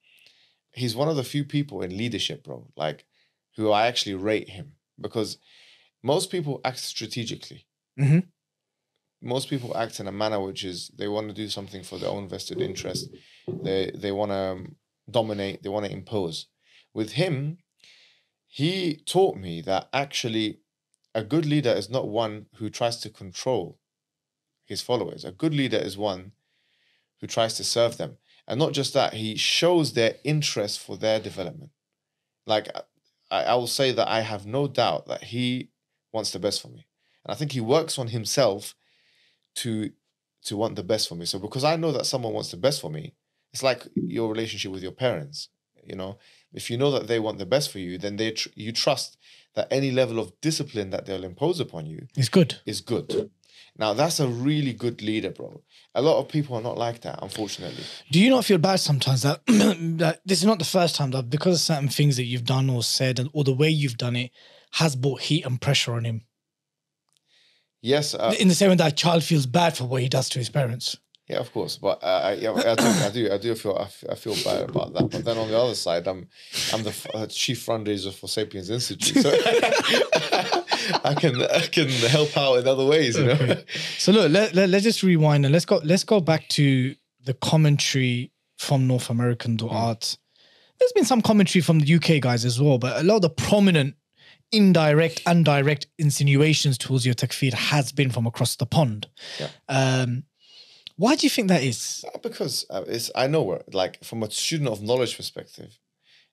he's one of the few people in leadership, bro. Like, who I actually rate him, because most people act strategically. Mm-hmm. Most people act in a manner which is, they want to do something for their own vested interest. They want to dominate. They want to impose. With him, he taught me that actually a good leader is not one who tries to control his followers. A good leader is one who tries to serve them. And not just that, he shows their interest for their development. Like, I will say that I have no doubt that he wants the best for me. And I think he works on himself to want the best for me. So because I know that someone wants the best for me, it's like your relationship with your parents. If you know that they want the best for you, then you trust that any level of discipline that they'll impose upon you is good. Now, that's a really good leader, bro. A lot of people are not like that, unfortunately. Do you not feel bad sometimes that, that this is not the first time that because of certain things that you've done or said or the way you've done it has brought heat and pressure on him? Yes. In the same way that a child feels bad for what he does to his parents. Yeah, of course, but I do feel bad about that. But then on the other side, I'm the chief fundraiser for Sapiens Institute, so I can help out in other ways, you know. So look, let's just rewind and let's go back to the commentary from North American Duat. There's been some commentary from the UK guys as well, but a lot of the prominent indirect and direct insinuations towards your takfir has been from across the pond. Yeah. Why do you think that is? Because I know where, like, from a student of knowledge perspective,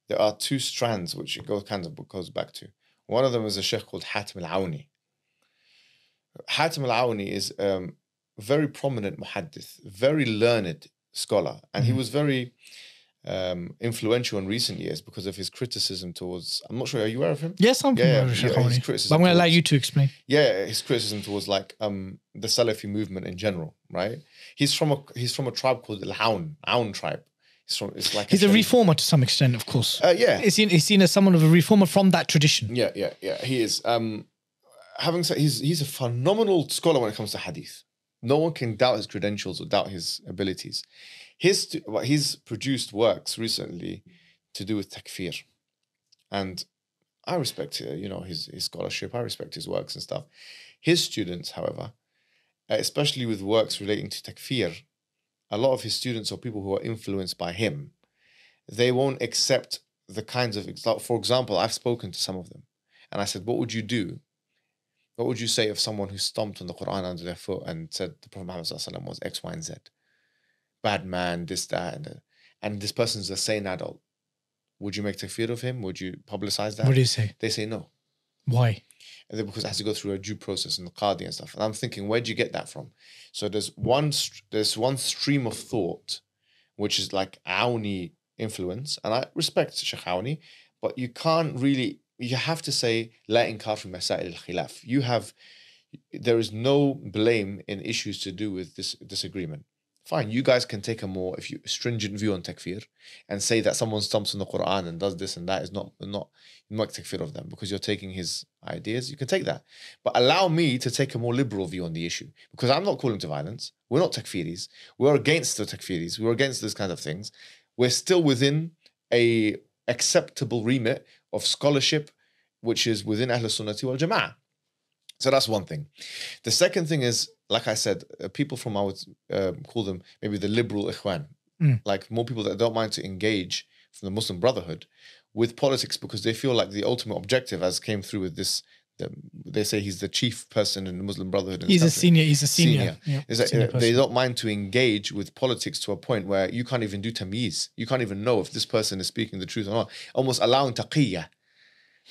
there are two strands which it goes back to. One of them is a sheikh called Hatim Al-Awni. Hatim Al-Awni is very prominent muhaddith, very learned scholar, and he was very influential in recent years because of his criticism towards, I'm not sure, are you aware of him? Yes, I'm familiar with Shaykh Hatim. But I'm going to allow you to explain. Yeah, his criticism towards like the Salafi movement in general, right? He's from a tribe called Ilhan, Aoun tribe. He's a reformer to some extent, of course. Yeah. He's seen as someone of a reformer from that tradition. Yeah. He is. Having said, he's a phenomenal scholar when it comes to hadith. No one can doubt his credentials or doubt his abilities. He's produced works recently to do with takfir, and I respect his scholarship. I respect his works and stuff. His students, however, especially with works relating to takfir, a lot of his students or people who are influenced by him, they won't accept the kinds of, for example, I've spoken to some of them, and I said, "What would you do? What would you say if someone who stomped on the Quran under their foot and said the Prophet Muhammad ﷺ was X, Y, and Z? Bad man, this, that, and this person's a sane adult. Would you make takfir of him? Would you publicize that?" What do you say? They say no. Why? Because it has to go through a due process and the Qadhi and stuff. And I'm thinking, where'd you get that from? So there's one stream of thought, which is like Awni influence, and I respect Shaykh Awni, but you can't really. You have to say la inkar fi masail al-khilaf. There is no blame in issues to do with this disagreement. Fine, you guys can take a more stringent view on takfir and say that someone stumps on the Quran and does this and that is not takfir of them because you're taking his ideas. You can take that, but allow me to take a more liberal view on the issue because I'm not calling to violence. We're not takfiris. We're against the takfiris. We're against this kind of things. We're still within a acceptable remit of scholarship, which is within Ahl Sunnati wal Jama'ah. So that's one thing. The second thing is, like I said, people from, I would call them maybe the liberal Ikhwan, like more people that don't mind to engage from the Muslim Brotherhood with politics because they feel like the ultimate objective, as came through with this, they say he's the chief person in the Muslim Brotherhood. He's a senior. Yeah, is that they don't mind to engage with politics to a point where you can't even do tamyiz. You can't even know if this person is speaking the truth or not. Almost allowing taqiyya,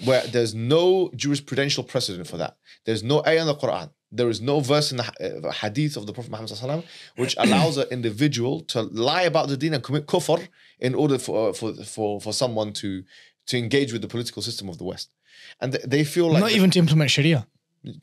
where there's no jurisprudential precedent for that. There's no ayah in the Quran. There is no verse in the hadith of the Prophet Muhammad ﷺ which allows an individual to lie about the deen and commit kufr in order for someone to engage with the political system of the West. And they feel like... Not even to implement Sharia.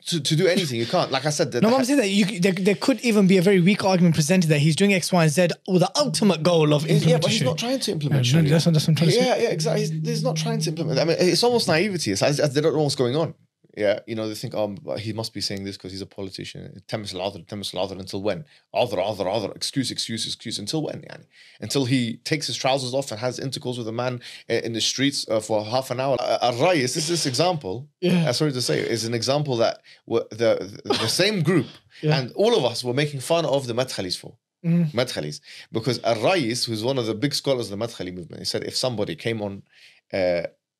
To do anything, you can't. Like I said... I'm saying that there could even be a very weak argument presented that he's doing X, Y, and Z with the ultimate goal of implementing. Yeah, but he's not trying to implement Sharia. That's what I'm trying to say. Yeah, exactly. He's not trying to implement. I mean, it's almost naivety. It's as they don't know what's going on. Yeah, they think, he must be saying this because he's a politician. Temis al-adr, until when? Adr, excuse, until when? Yani? Until he takes his trousers off and has intercourse with a man in the streets for half an hour. Al-Rais, this example, sorry to say, is an example that the same group and all of us were making fun of the Madkhalis for. Madkhalis. Because Al-Rais, who's one of the big scholars of the Madkhali movement, he said if somebody came on...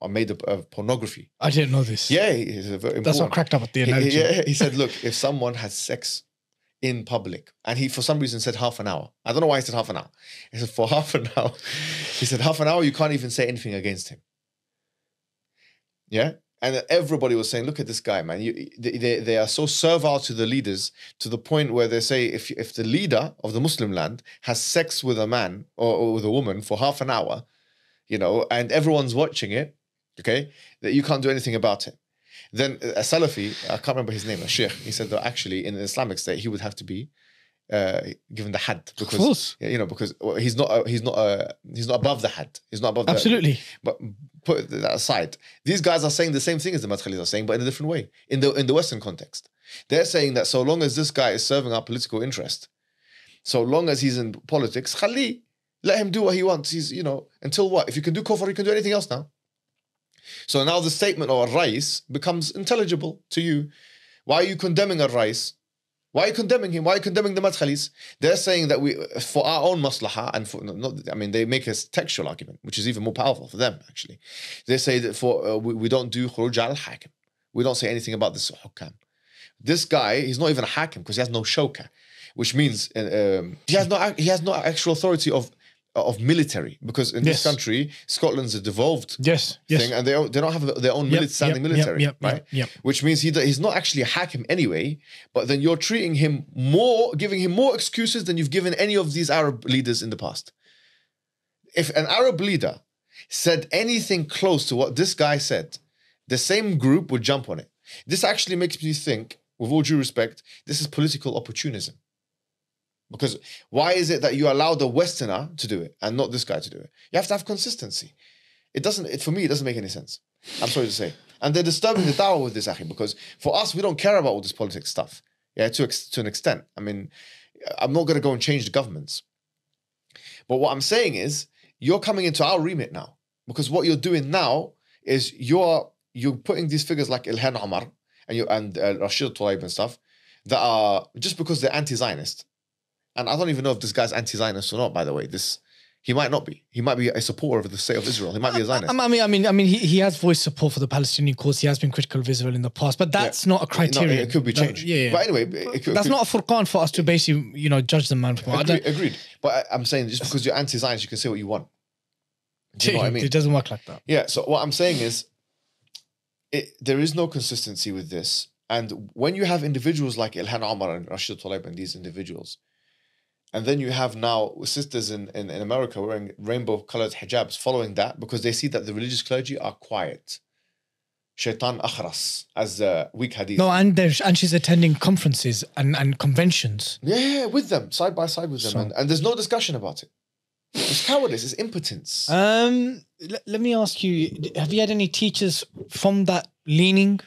or made of pornography. I didn't know this. Yeah, it's very important. That's what cracked up at the analogy. He said, look, if someone has sex in public, and he for some reason said half an hour. I don't know why he said half an hour. He said for half an hour. He said half an hour, you can't even say anything against him. Yeah? And everybody was saying, look at this guy, man. They are so servile to the leaders to the point where they say if the leader of the Muslim land has sex with a man or with a woman for half an hour, and everyone's watching it, okay, that you can't do anything about it. Then a Salafi, I can't remember his name, a Sheikh, he said that actually in an Islamic state he would have to be given the had because because he's not above the had. He's not above absolutely. But put that aside, these guys are saying the same thing as the Madkhalis are saying, but in a different way in the Western context. They're saying that so long as this guy is serving our political interest, so long as he's in politics, khali, let him do what he wants. He's, until what? If you can do kufr, you can do anything else now. So now the statement of al-Rais becomes intelligible to you. Why are you condemning al-Rais? Why are you condemning him? Why are you condemning the Madkhalis? They're saying that we, for our own maslaha, and they make a textual argument, which is even more powerful for them, actually. They say that we don't do khuruj al-hakim. We don't say anything about this hukam. This guy, he's not even a hakim because he has no shawka, which means he has no actual authority of military, because in this country, Scotland's a devolved thing, and they don't have their own standing military, right? Which means he's not actually a hakim anyway, but then you're treating him more, giving him more excuses than you've given any of these Arab leaders in the past. If an Arab leader said anything close to what this guy said, the same group would jump on it. This actually makes me think, with all due respect, this is political opportunism. Because why is it that you allow the Westerner to do it and not this guy to do it? You have to have consistency. For me, it doesn't make any sense. I'm sorry to say. And they're disturbing the Dawah with this, Akhi, because for us, we don't care about all this politics stuff. Yeah, to an extent. I mean, I'm not going to go and change the governments. But what I'm saying is, you're coming into our remit now. Because what you're doing now is you're putting these figures like Ilhan Omar and Rashid Tlaib and stuff that are, just because they're anti-Zionist. And I don't even know if this guy's anti-Zionist or not, by the way. He might not be. He might be a supporter of the state of Israel. He might be a Zionist. I mean, he has voiced support for the Palestinian cause. He has been critical of Israel in the past, but that's not a criterion. No, it could be changed. But anyway, that's not a furqan for us to basically, judge the man from. Agreed. But I'm saying just because you're anti-Zionist, you can say what you want. Do you know what I mean? It doesn't work like that. Yeah. So what I'm saying is, there is no consistency with this. And when you have individuals like Ilhan Omar and Rashid Tlaib and these individuals, and then you have now sisters in America wearing rainbow-colored hijabs following that because they see that the religious clergy are quiet. Shaitan akhras, as the weak hadith. No, and she's attending conferences and conventions. Yeah, with them, side by side with them. And there's no discussion about it. It's cowardice, it's impotence. Let me ask you, have you had any teachers from that leaning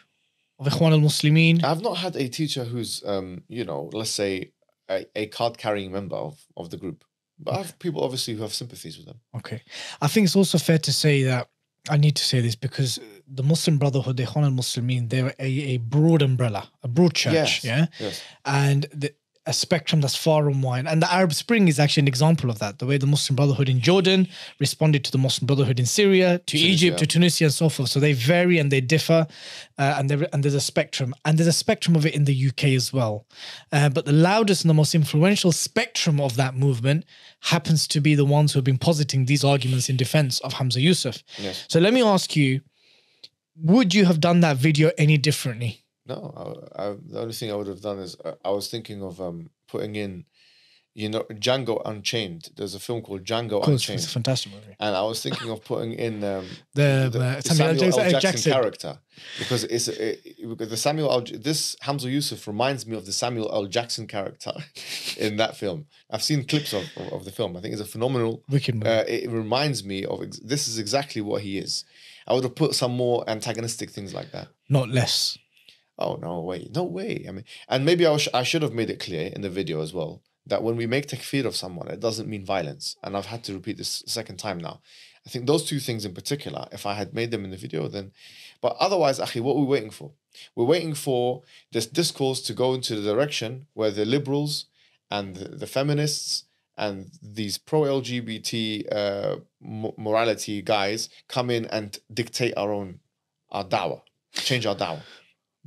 of Ikhwan al-Muslimin? I've not had a teacher who's, let's say, a card-carrying member of the group. But I have people, obviously, who have sympathies with them. Okay. I think it's also fair to say that, I need to say this, because the Muslim Brotherhood, the Ikhwan al-Muslimin, they're a broad umbrella, a broad church, Yes. And a spectrum that's far and wide. And the Arab Spring is actually an example of that. The way the Muslim Brotherhood in Jordan responded to the Muslim Brotherhood in Syria, to Egypt, to Tunisia, and so forth. So they vary and they differ, and there's a spectrum. And there's a spectrum of it in the UK as well. But the loudest and the most influential spectrum of that movement happens to be the ones who have been positing these arguments in defense of Humza Yousaf. Yes. So let me ask you, would you have done that video any differently? No, the only thing I would have done is I was thinking of putting in, Django Unchained. There's a film called Django Unchained. It's a fantastic movie. And I was thinking of putting in the Samuel L. Jackson character, because this Humza Yousaf reminds me of the Samuel L. Jackson character in that film. I've seen clips of the film. I think it's a phenomenal. Wicked movie. It reminds me of this is exactly what he is. I would have put some more antagonistic things like that. Not less. Oh, no way. I mean, and maybe I should have made it clear in the video as well that when we make takfir of someone, it doesn't mean violence. And I've had to repeat this a second time now. I think those two things in particular, if I had made them in the video, then... But otherwise, Akhi, what are we waiting for? We're waiting for this discourse to go into the direction where the liberals and the feminists and these pro-LGBT morality guys come in and dictate our dawah, change our dawah.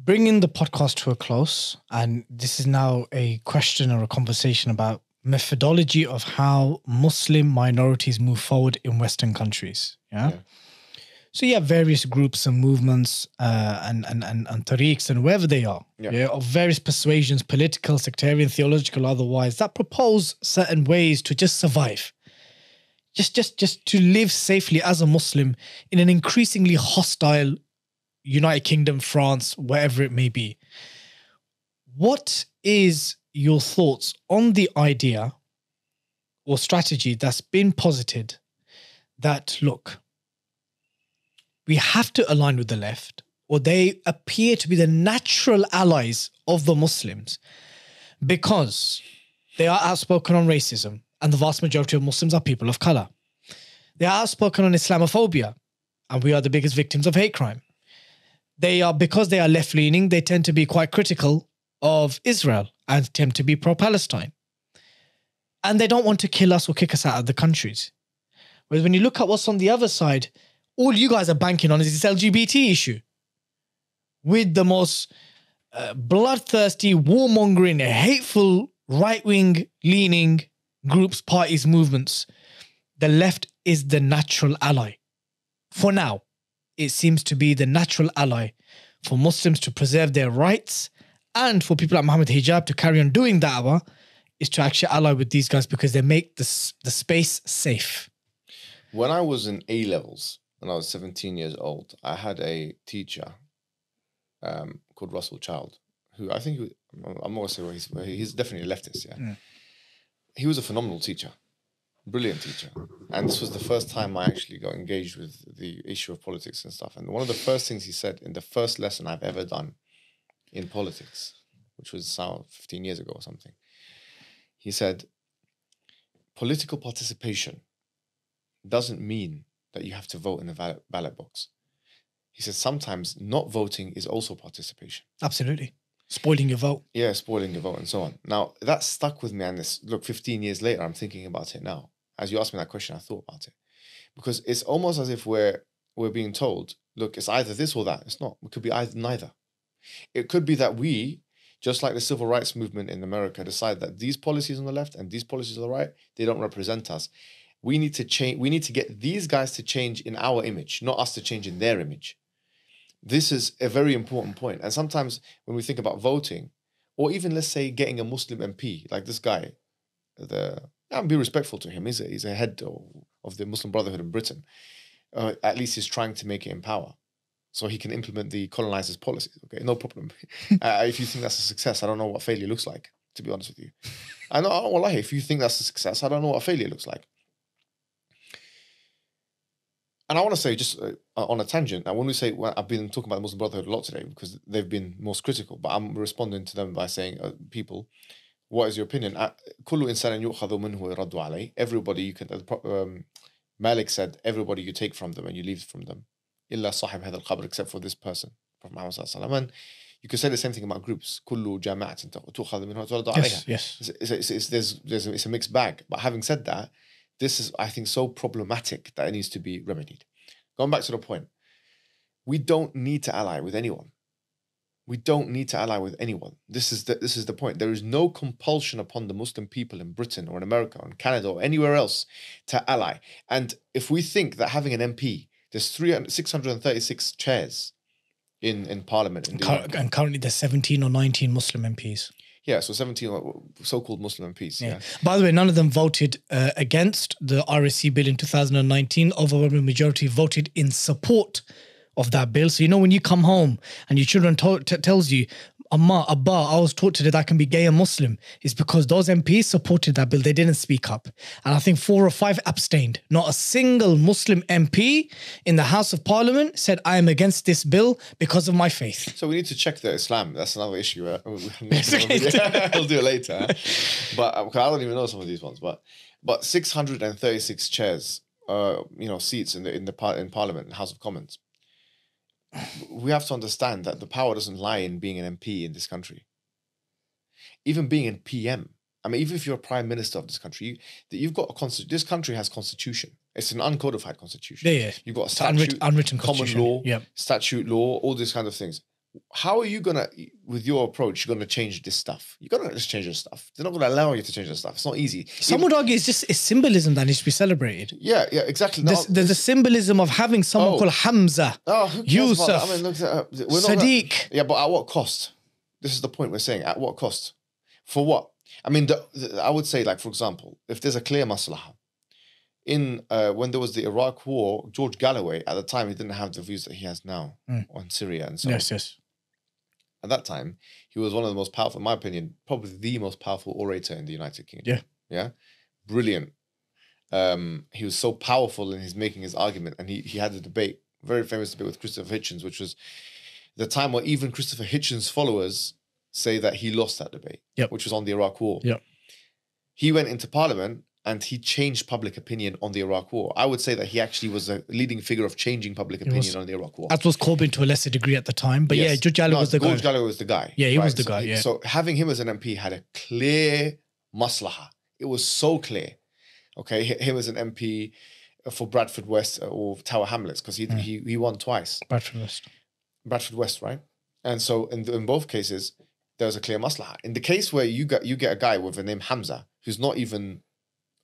Bringing the podcast to a close, and this is now a question or a conversation about methodology of how Muslim minorities move forward in Western countries. Yeah. So you have various groups and movements and tariqs and wherever they are, of various persuasions, political, sectarian, theological, otherwise, that propose certain ways to just survive. Just to live safely as a Muslim in an increasingly hostile United Kingdom, France, wherever it may be. What is your thoughts on the idea or strategy that's been posited that, look, we have to align with the left, or they appear to be the natural allies of the Muslims because they are outspoken on racism, and the vast majority of Muslims are people of color. They are outspoken on Islamophobia, and we are the biggest victims of hate crime. Because they are left-leaning, they tend to be quite critical of Israel and tend to be pro-Palestine. And they don't want to kill us or kick us out of the countries. Whereas when you look at what's on the other side, all you guys are banking on is this LGBT issue. With the most bloodthirsty, warmongering, hateful, right-wing leaning groups, parties, movements, the left is the natural ally. For now, it seems to be the natural ally for Muslims to preserve their rights, and for people like Mohammed Hijab to carry on doing da'wah, is to actually ally with these guys because they make the space safe. When I was in A-levels, when I was 17 years old, I had a teacher called Russell Child, who I think, I'm not going to say where he's definitely a leftist, yeah. He was a phenomenal teacher, brilliant teacher. And this was the first time I actually got engaged with the issue of politics and stuff. And one of the first things he said in the first lesson I've ever done in politics, which was 15 years ago or something, he said, political participation doesn't mean that you have to vote in a ballot box. He said sometimes not voting is also participation. Absolutely. Spoiling your vote. Yeah, spoiling your vote and so on. Now, that stuck with me, and look, 15 years later, I'm thinking about it now. As you asked me that question, I thought about it. Because it's almost as if we're being told, look, it's either this or that. It's not. It could be either neither. It could be that we, just like the civil rights movement in America, decide that these policies on the left and these policies on the right, they don't represent us. We need to change. We need to get these guys to change in our image, not us to change in their image. This is a very important point. And sometimes when we think about voting, or even let's say getting a Muslim MP, like this guy, I'll be respectful to him. He's a head of the Muslim Brotherhood in Britain. At least he's trying to make it in power, so he can implement the colonizers' policies. Okay, no problem. If you think that's a success, I don't know what failure looks like, to be honest with you. I know, wallahi, if you think that's a success, I don't know what failure looks like. And I want to say, just on a tangent, now when we say, I've been talking about the Muslim Brotherhood a lot today because they've been most critical, but I'm responding to them by saying, people, what is your opinion? Everybody you can, Malik said, everybody you take from them and you leave from them. Except for this person, Prophet Muhammad sallallahu alaihi wasallam. And you could say the same thing about groups. Yes. It's a mixed bag. But having said that, this is, I think, so problematic that it needs to be remedied. Going back to the point, we don't need to ally with anyone. We don't need to ally with anyone. This is the point. There is no compulsion upon the Muslim people in Britain or in America or in Canada or anywhere else to ally. And if we think that having an MP, there's 636 chairs in Parliament. And currently there's 17 or 19 Muslim MPs. Yeah, so 17 so-called Muslim MPs. Yeah. By the way, none of them voted against the RSC bill in 2019. Overwhelming majority voted in support of that bill. So, when you come home and your children tells you, Amma, Abba, I was taught today that I can be gay and Muslim, is because those MPs supported that bill. They didn't speak up. And I think 4 or 5 abstained. Not a single Muslim MP in the House of Parliament said, I am against this bill because of my faith. So we need to check the Islam. That's another issue. We'll do it later. But I don't even know some of these ones. But 636 chairs, seats in Parliament, in House of Commons. We have to understand that the power doesn't lie in being an MP in this country. Even being in PM. I mean, even if you're a prime minister of this country, you've got this country has constitution. It's an uncodified constitution. Yeah. You've got a statute, unwritten common law, yep. statute law, all these kind of things. How are you with your approach, you're gonna change this stuff? You're gonna just change the stuff. They're not gonna allow you to change the stuff. It's not easy. Some would argue it's symbolism that needs to be celebrated. Yeah, exactly. The symbolism of having someone called Humza Yousaf, I mean, look, Sadiq. Yeah, but at what cost? This is the point we're saying. At what cost? For what? I mean, I would say, like, for example, if there's a clear maslaha, when there was the Iraq War, George Galloway, at the time, he didn't have the views that he has now on Syria and so on. Yes. At that time, he was one of the most powerful, in my opinion, probably the most powerful orator in the United Kingdom. Yeah? Brilliant. He was so powerful in his making his argument, and he had a debate, very famous debate with Christopher Hitchens, which was the time where even Christopher Hitchens' followers say that he lost that debate, which was on the Iraq War. Yep. He went into parliament and he changed public opinion on the Iraq War. I would say that he actually was a leading figure of changing public opinion on the Iraq War. As was Corbyn to a lesser degree at the time. But yeah, George Gallagher was the guy. George Gallagher was the guy. Yeah, he was the guy, yeah. So having him as an MP had a clear maslaha. It was so clear. Okay, him as an MP for Bradford West or Tower Hamlets, because he won twice. Bradford West, right? And so in both cases, there was a clear maslaha. In the case where you get a guy with the name Hamza, who's not even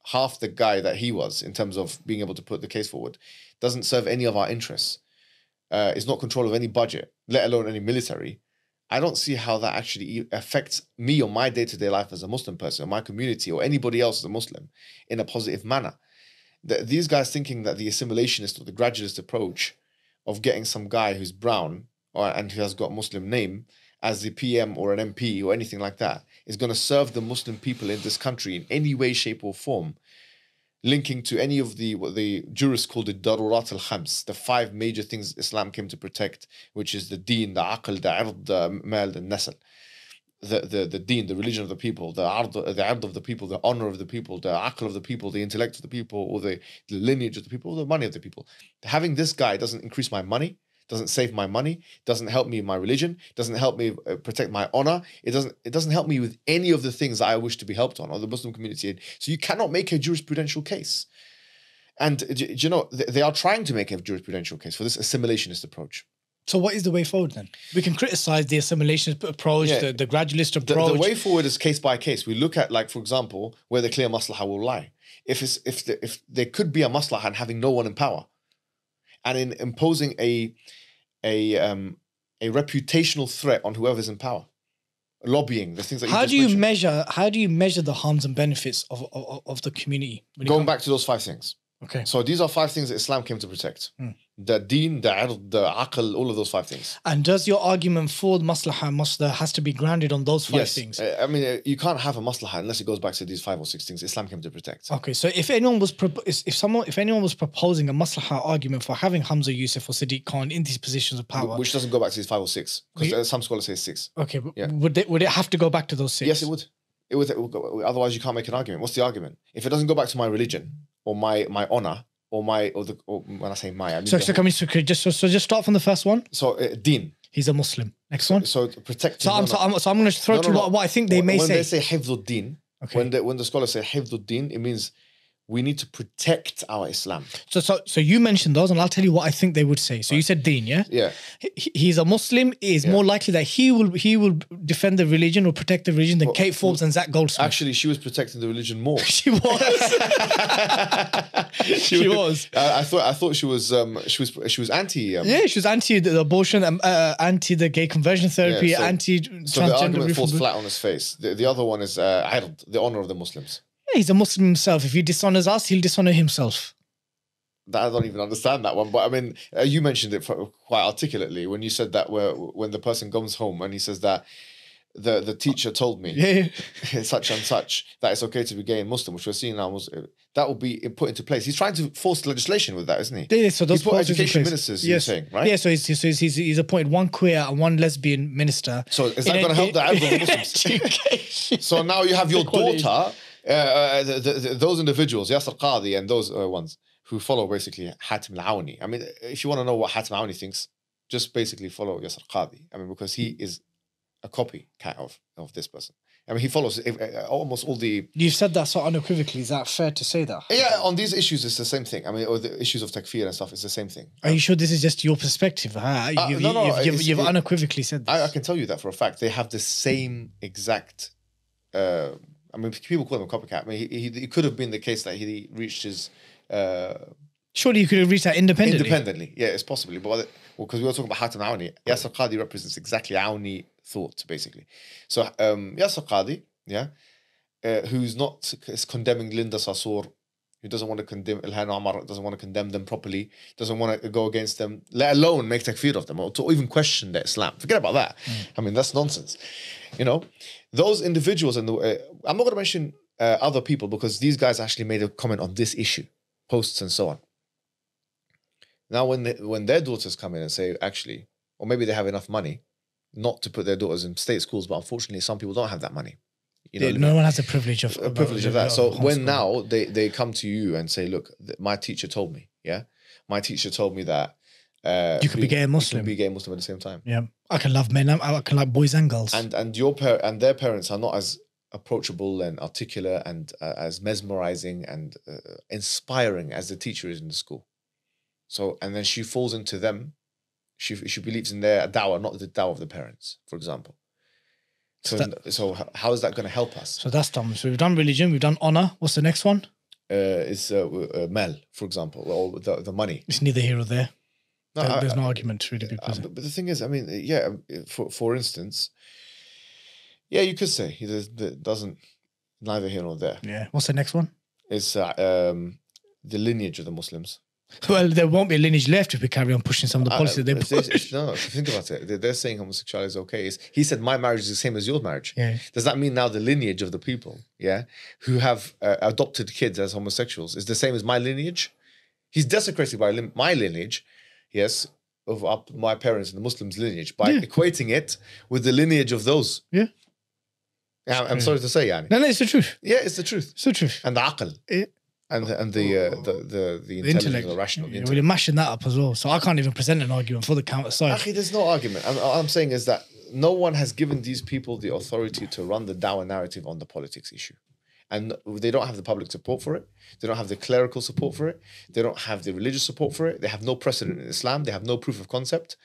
half the guy that he was in terms of being able to put the case forward, doesn't serve any of our interests, is not control of any budget, let alone any military, I don't see how that actually affects me or my day-to-day life as a Muslim person, or my community, or anybody else as a Muslim in a positive manner. These guys thinking that the assimilationist or the gradualist approach of getting some guy who's brown and who has got Muslim name as the PM or an MP or anything like that is going to serve the Muslim people in this country in any way, shape or form, linking to any of what the jurists call the darurat al-khams, the 5 major things Islam came to protect, which is the deen, the aql, the ird, the mal, the nasl. The deen, the religion of the people, the ird of the people, the honor of the people, the aql of the people, the intellect of the people, or the lineage of the people, or the money of the people. Having this guy doesn't increase my money, doesn't save my money, doesn't help me in my religion, doesn't help me protect my honor. It doesn't help me with any of the things that I wish to be helped on, or the Muslim community. So you cannot make a jurisprudential case. And you know, they are trying to make a jurisprudential case for this assimilationist approach. So what is the way forward then? We can criticize the assimilationist approach, the gradualist approach. The way forward is case by case. We look at, like, for example, where the clear maslaha will lie. If there could be a maslaha in having no one in power, and in imposing a reputational threat on whoever's in power, lobbying, the things that how do you measure the harms and benefits of the community? Going back to those 5 things. Okay. So these are 5 things that Islam came to protect. The deen, the ird, the aql, all of those 5 things. And does your argument for the maslaha has to be grounded on those 5 things? I mean, you can't have a maslaha unless it goes back to these 5 or 6 things Islam came to protect. Okay, so if anyone was proposing a maslaha argument for having Humza Yousaf or Sadiq Khan in these positions of power, which doesn't go back to these 5 or 6, because some scholars say 6. Okay, would it have to go back to those 6? Yes, it would. It would. Otherwise, you can't make an argument. What's the argument? If it doesn't go back to my religion or my honor, or when I say my, I mean just start from the first one. So deen. He's a Muslim. Next one. So protect. So I'm going to throw to what I think they may say. When they say hifdud deen, when the scholars say hifdud deen, it means we need to protect our Islam. So you mentioned those, and I'll tell you what I think they would say. So you said deen, yeah? Yeah. He's a Muslim. It is more likely that he will defend the religion or protect the religion than Kate Forbes and Zach Goldsmith. Actually, she was protecting the religion more. She was. She was. I thought she was anti. Yeah, she was anti the abortion, anti the gay conversion therapy, anti transgender. So the argument falls flat on its face. The other one is ird, the honor of the Muslims. He's a Muslim himself. If he dishonors us, he'll dishonor himself. I don't even understand that one. But I mean, you mentioned it quite articulately when you said that when the person comes home and he says that the teacher told me such and such that it's okay to be gay and Muslim, which we're seeing now, that will be put into place. He's trying to force legislation with that, isn't he? Yeah, so those he's put education ministers, you're saying, right? Yeah, so he's appointed one queer and one lesbian minister. So is that going to help the Arab Muslims? So now you have your daughter, those individuals, Yasir Qadhi and those ones who follow basically Hatim Al-Awni. I mean, if you want to know what Hatim Al-Awni thinks, just basically follow Yasir Qadhi. I mean, because he is a copycat of this person. I mean, he follows almost all the... You've said that so unequivocally. Is that fair to say that? Yeah, on these issues, it's the same thing. I mean, or the issues of takfir and stuff, it's the same thing. Are you sure this is just your perspective? You've unequivocally said this. I can tell you that for a fact. They have the same exact... I mean, people call him a copycat. I mean, he could have been the case that he reached his... Surely you could have reached that independently. Independently, yeah, it's possibly. But because we were talking about Hatim Al-Awni, Yasir Qadhi represents exactly Awni thought, basically. So Yasir Qadhi, who's not condemning Linda Sarsour, who doesn't want to condemn Ilhan Omar, doesn't want to condemn them properly, doesn't want to go against them, let alone make takfir of them, or to even question their Islam. Forget about that. I mean, that's nonsense. You know, those individuals, I'm not going to mention other people because these guys actually made a comment on this issue, posts and so on. Now, when their daughters come in and say, actually, or maybe they have enough money, not to put their daughters in state schools, but unfortunately, some people don't have that money. No one has the privilege of that. So when now they come to you and say, look, my teacher told me, my teacher told me that you could be gay and Muslim. You can be gay and Muslim at the same time. Yeah, I can love men. I can like boys and girls. And their parents are not as approachable and articulate and as mesmerizing and inspiring as the teacher is in the school. So and then she falls into them. She believes in their dawah, not the dawah of the parents, for example. So how is that going to help us? So that's done. So we've done religion, we've done honor. What's the next one? It's mal, for example, or the money. It's neither here or there. No, there's no argument to really be present. But the thing is, I mean, for instance, you could say he doesn't neither here nor there. Yeah. What's the next one? It's the lineage of the Muslims. Well, there won't be a lineage left if we carry on pushing some of the policies they push. No, if you think about it, they're saying homosexuality is okay. He said my marriage is the same as your marriage. Yeah. Does that mean now the lineage of the people, who have adopted kids as homosexuals is the same as my lineage? He's desecrating my lineage, yes, of my parents and the Muslims' lineage by equating it with the lineage of those. Yeah. I'm sorry to say, Yani. No, it's the truth. Yeah, it's the truth. It's the truth. And the aql. Yeah. And the intellect, the rational. Well, you're mashing that up as well. So I can't even present an argument for the counter side. Akhi, there's no argument. All I'm saying is that no one has given these people the authority to run the dawah narrative on the politics issue. And they don't have the public support for it. They don't have the clerical support for it. They don't have the religious support for it. They have no precedent in Islam. They have no proof of concept.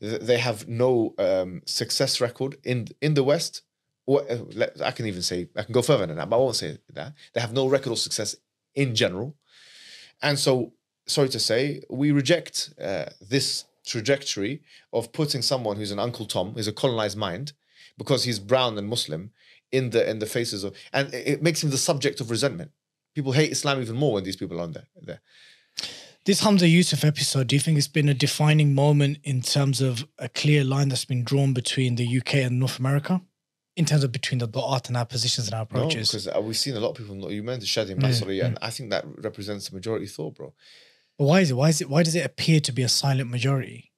They have no success record in the West. I can even say, I can go further than that, but I won't say that. They have no record of success in general. And so, sorry to say, we reject this trajectory of putting someone who's an Uncle Tom, who's a colonized mind, because he's brown and Muslim, in the faces of, and it makes him the subject of resentment. People hate Islam even more when these people are on there. This Humza Yousaf episode, do you think it's been a defining moment in terms of a clear line that's been drawn between the UK and North America? In terms of between the Duat and our positions and our approaches? No, because we've seen a lot of people, you mentioned Shadi Masri, and I think that represents the majority thought, bro. But why does it appear to be a silent majority?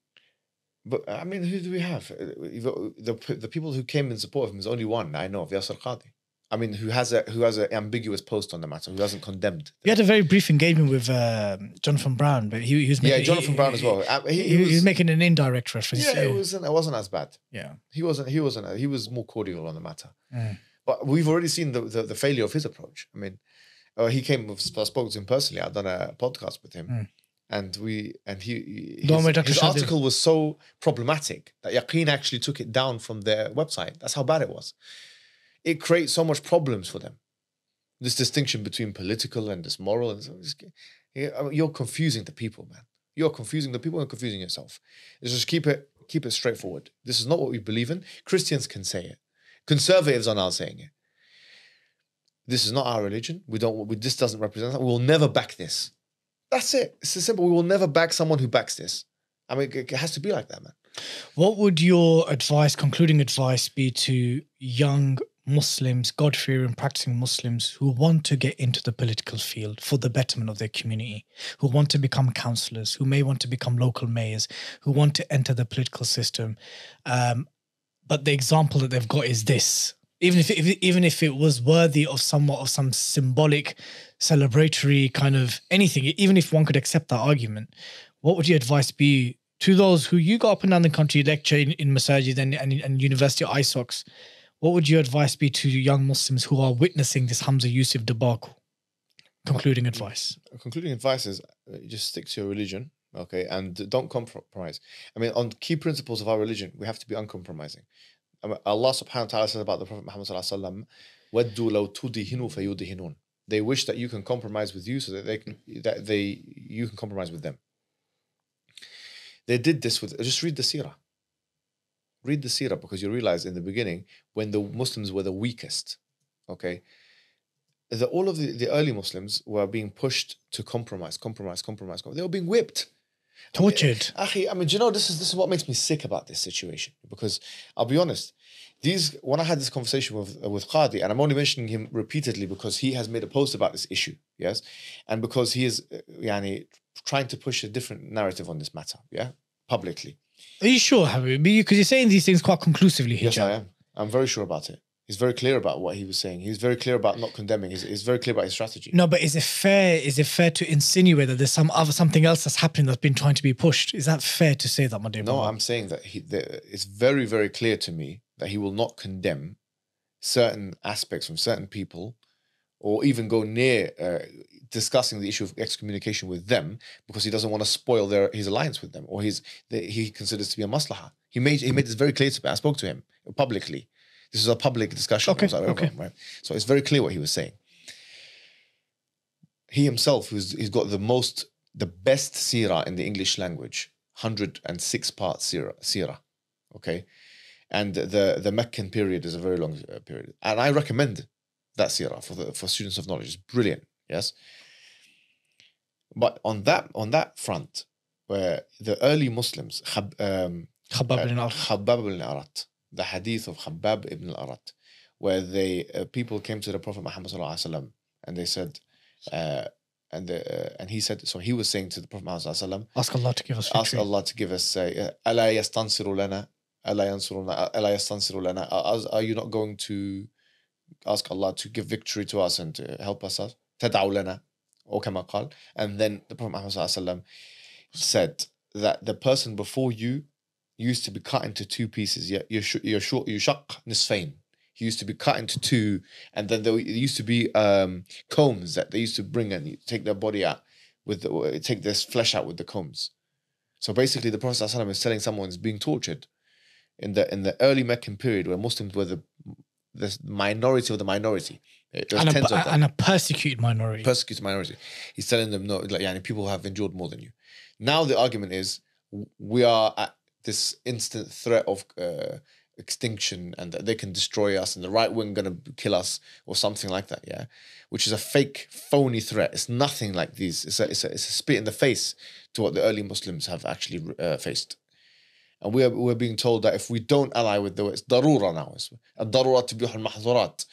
But I mean, who do we have? The people who came in support of him is only one I know of, Yasir Qadhi. I mean, who has an ambiguous post on the matter, who hasn't condemned. You had a very brief engagement with Jonathan Brown, but he was making... Yeah, Jonathan Brown as well. He was making an indirect reference. Yeah, it wasn't as bad. Yeah. He was more cordial on the matter. But we've already seen the failure of his approach. I mean, I spoke to him personally. I've done a podcast with him. And his article was so problematic that Yaqeen actually took it down from their website. That's how bad it was. It creates so much problems for them. This distinction between political and this moral. And you're confusing the people, man. You're confusing the people and confusing yourself. It's just keep it straightforward. This is not what we believe in. Christians can say it. Conservatives are now saying it. This is not our religion. This doesn't represent us. We will never back this. That's it. It's as simple. We will never back someone who backs this. I mean, it has to be like that, man. What would your concluding advice be to young Muslims, God-fearing, practicing Muslims who want to get into the political field for the betterment of their community, who want to become councillors, who may want to become local mayors, who want to enter the political system, but the example that they've got is this? Even if it was worthy of somewhat of some symbolic, celebratory kind of anything, even if one could accept that argument, what would your advice be to those who you go up and down the country, lecture in masajid and university ISOCs? What would your advice be to young Muslims who are witnessing this Humza Yousaf debacle? Concluding advice. Concluding advice is just stick to your religion, okay, and don't compromise. I mean, on key principles of our religion, we have to be uncompromising. Allah subhanahu wa ta'ala says about the Prophet Muhammad sallallahu alaihi wasallam, وَدُّوا لَوْ تُدِهِنُوا فَيُدِهِنُونَ. They wish that you can compromise with you so that you can compromise with them. They did this with, just read the seerah. Read the seerah, because you realize in the beginning, when the Muslims were the weakest, okay, all of the early Muslims were being pushed to compromise. They were being whipped. Tortured. I mean, do you know, this is what makes me sick about this situation, because I'll be honest, when I had this conversation with Qadhi, and I'm only mentioning him repeatedly because he has made a post about this issue, yes, and because he is trying to push a different narrative on this matter, publicly. Are you sure, Habib? Because you're saying these things quite conclusively here. Yes, I am. I'm very sure about it. He's very clear about what he was saying. He's very clear about not condemning. He's very clear about his strategy. No, but is it fair? Is it fair to insinuate that there's something else that's happening that's been trying to be pushed? Is that fair to say that, my dear No, brother? I'm saying that it's very, very clear to me that he will not condemn certain aspects from certain people, or even go near discussing the issue of excommunication with them, because he doesn't want to spoil his alliance with them, or he considers to be a maslaha. He made this very clear to me. I spoke to him publicly. This is a public discussion. Okay. Right? So it's very clear what he was saying. He himself, he's got the best seerah in the English language, 106-part seerah. Okay, and the Meccan period is a very long period, and I recommend that seerah for students of knowledge. It's brilliant. Yes, but on that front, where the early Muslims, Khabbab ibn al-Arat, the hadith of Khabbab ibn al-Arat, where people came to the Prophet Muhammad sallallahu alaihi wasallam and they said, and he said, so he was saying to the Prophet Muhammad sallallahu alaihi wasallam, ask Allah to give us victory. Ask Allah to give us, "Ala yastansiru lana, ala yansuruna, ala yastansiru lana." Are you not going to ask Allah to give victory to us and to help us? Tad'u lana, or kama qal. And then the Prophet Muhammad sallallahu alaihi wasallam said that the person before you used to be cut into two pieces. Yeah, yushaq nisfain. He used to be cut into two, and then there used to be combs that they used to bring and take their body out take this flesh out with the combs. So basically, the Prophet ﷺ is telling someone is being tortured in the early Meccan period, where Muslims were the minority of the minority. And a persecuted minority. Persecuted minority. He's telling them, no, like, people have endured more than you. Now the argument is we are at this instant threat of extinction, and that they can destroy us, and the right wing going to kill us, or something like that. Yeah, which is a fake, phony threat. It's nothing like these. It's a spit in the face to what the early Muslims have actually faced. And we're being told that if we don't ally with it's darura now. Ad-darura tubih al-mahdhurat.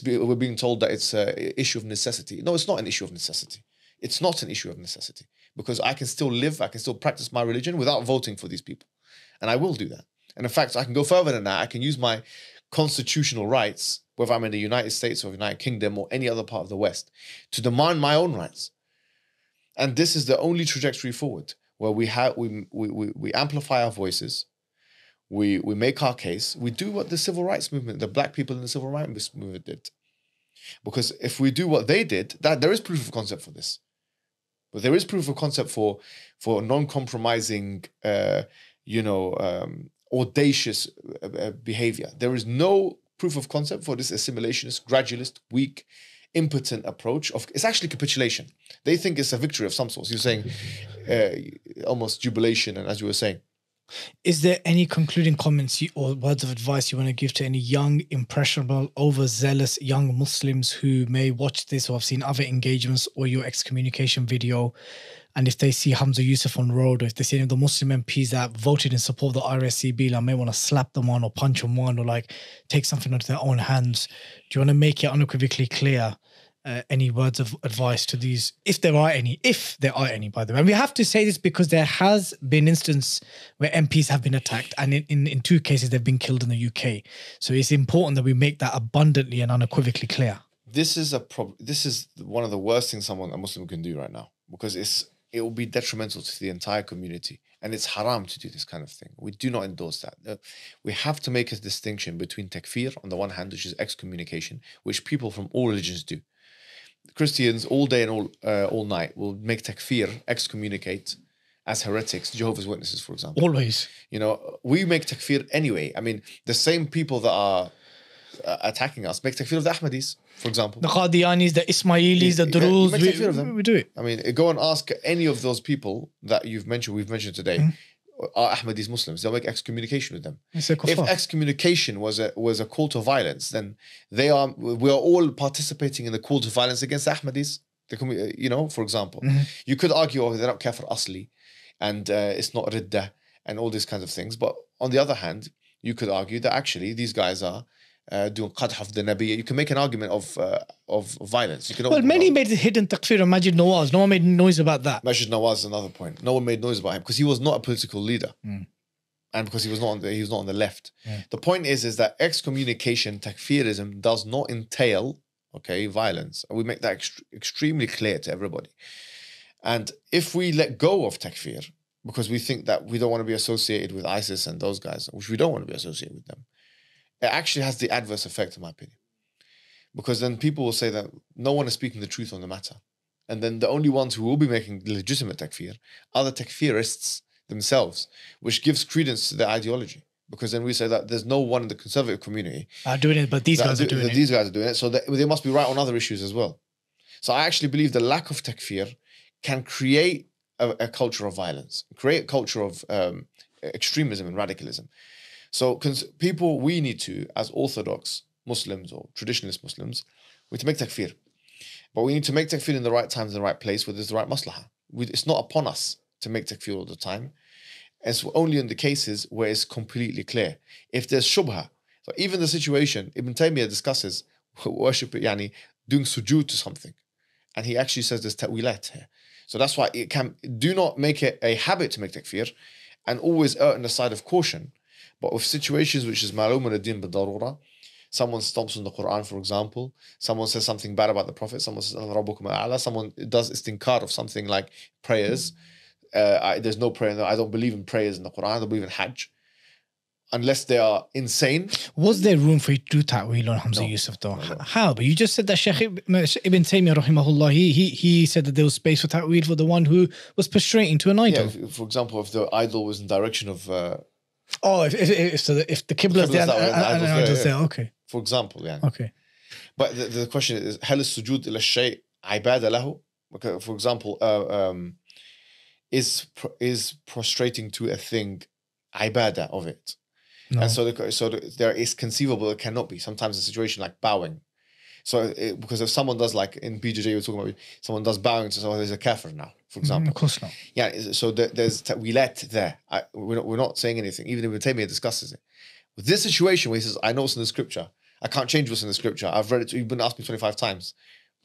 We're being told that it's an issue of necessity. No, it's not an issue of necessity. It's not an issue of necessity, because I can still live, I can still practice my religion without voting for these people. And I will do that. And in fact, I can go further than that. I can use my constitutional rights, whether I'm in the United States or United Kingdom or any other part of the West, to demand my own rights. And this is the only trajectory forward, where we amplify our voices, we make our case, we do what the civil rights movement, the black people in the civil rights movement did. Because if we do what they did, there is proof of concept for this. But there is proof of concept for non-compromising, audacious behavior. There is no proof of concept for this assimilationist, gradualist, weak, impotent approach. It's actually capitulation. They think it's a victory of some sort. You're saying almost jubilation, and as you were saying. Is there any concluding comments or words of advice you want to give to any young, impressionable, overzealous young Muslims who may watch this or have seen other engagements or your excommunication video, and if they see Humza Yousaf on the road, or if they see any of the Muslim MPs that voted in support of the RSC bill, and may want to slap them on or punch them on, or like take something into their own hands, do you want to make it unequivocally clear any words of advice to these, if there are any, by the way? And we have to say this because there has been instance where MPs have been attacked, and in two cases they've been killed in the UK. So it's important that we make that abundantly and unequivocally clear. This is This is one of the worst things a Muslim can do right now, because it will be detrimental to the entire community, and it's haram to do this kind of thing. We do not endorse that. We have to make a distinction between takfir on the one hand, which is excommunication, which people from all religions do. Christians all day and all night will make takfir, excommunicate as heretics, Jehovah's Witnesses, for example. Always. We make takfir anyway. I mean, the same people that are attacking us make takfir of the Ahmadis, for example. The Qadianis, the Ismailis, the Druze, we do it. I mean, go and ask any of those people that we've mentioned today, are Ahmadis Muslims. They'll make excommunication with them. If excommunication was a call to violence, then we are all participating in the call to violence against Ahmadis. For example, you could argue, they're not kafir asli, and it's not riddah, and all these kinds of things. But on the other hand, you could argue that actually these guys are doing qadh of the Nabi. You can make an argument of violence. Many made the hidden takfir of Majid Nawaz. No one made noise about that. Majid Nawaz is another point. No one made noise about him because he was not a political leader. and because he was not on the left. The point is that excommunication, takfirism, does not entail violence. And we make that extremely clear to everybody. And if we let go of takfir, because we think that we don't want to be associated with ISIS and those guys, which we don't want to be associated with them, it actually has the adverse effect, in my opinion. Because then people will say that no one is speaking the truth on the matter. And then the only ones who will be making legitimate takfir are the takfirists themselves, which gives credence to their ideology. Because then we say that there's no one in the conservative community doing it, but these guys are doing it. These guys are doing it, so they must be right on other issues as well. So I actually believe the lack of takfir can create a culture of violence, create a culture of extremism and radicalism. So we need to, as Orthodox Muslims or traditionalist Muslims, we need to make takfir. But we need to make takfir in the right times, in the right place, where there's the right maslaha. It's not upon us to make takfir all the time. It's only in the cases where it's completely clear. If there's shubha, so even the situation, Ibn Taymiyyah discusses worship, doing sujood to something. And he actually says there's ta'wilat here. So that's why do not make it a habit to make takfir, and always err on the side of caution. But with situations which is ma'lum al-din bid-darura, someone stomps on the Quran, for example, someone says something bad about the Prophet, someone says, Rabbukum a'ala, someone does istinkar of something like prayers. There's no prayer. I don't believe in prayers in the Quran. I don't believe in Hajj. Unless they are insane. Was there room for you to do ta'wil on Humza Yousaf though? No. How? But you just said that Shaykh Ibn Taymiyyah rahimahullah, he said that there was space for ta'wil for the one who was prostrating to an idol. Yeah, for example, if the idol was in direction of... if the Qibla is there and the idol's there, okay. For example, yeah. Okay. But the question is, هل السجود إلى الشيء عبادة له? For example, is prostrating to a thing ibadah of it? No. And so there is conceivable it cannot be. Sometimes a situation like bowing. So because if someone does, like in BJJ we were talking about, someone does bowing, so there's a kafir now, for example. Of course not. Yeah, so there's ta'wilat there. We're not saying anything. Even Ibn Taymiyyah discusses it. With this situation where he says, I know what's in the scripture. I can't change what's in the scripture. I've read it. You've been asked me 25 times.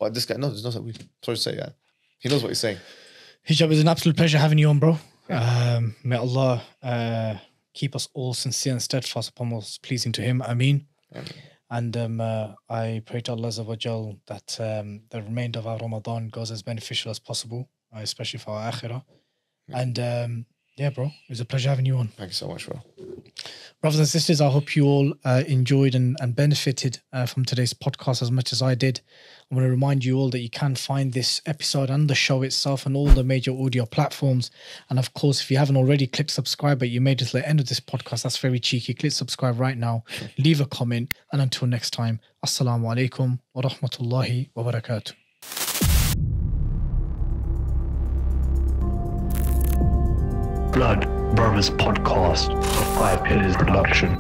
But this guy, no, there's no ta'wil. Sorry to say, yeah. He knows what he's saying. Hijab, it's an absolute pleasure having you on, bro. Yeah. May Allah keep us all sincere and steadfast upon what's pleasing to Him. Ameen. And I pray to Allah Azza wa Jal that the remainder of our Ramadan goes as beneficial as possible, especially for our akhirah. Yeah. And yeah, bro, it was a pleasure having you on. Thank you so much, bro. Brothers and sisters, I hope you all enjoyed and benefited from today's podcast as much as I did. I want to remind you all that you can find this episode and the show itself on all the major audio platforms. And of course, if you haven't already clicked subscribe, but you made it to the end of this podcast, that's very cheeky. Click subscribe right now, leave a comment, and until next time, Assalamu alaikum wa rahmatullahi wa barakatuh. Blood Brothers Podcast, a 5 Pillars production.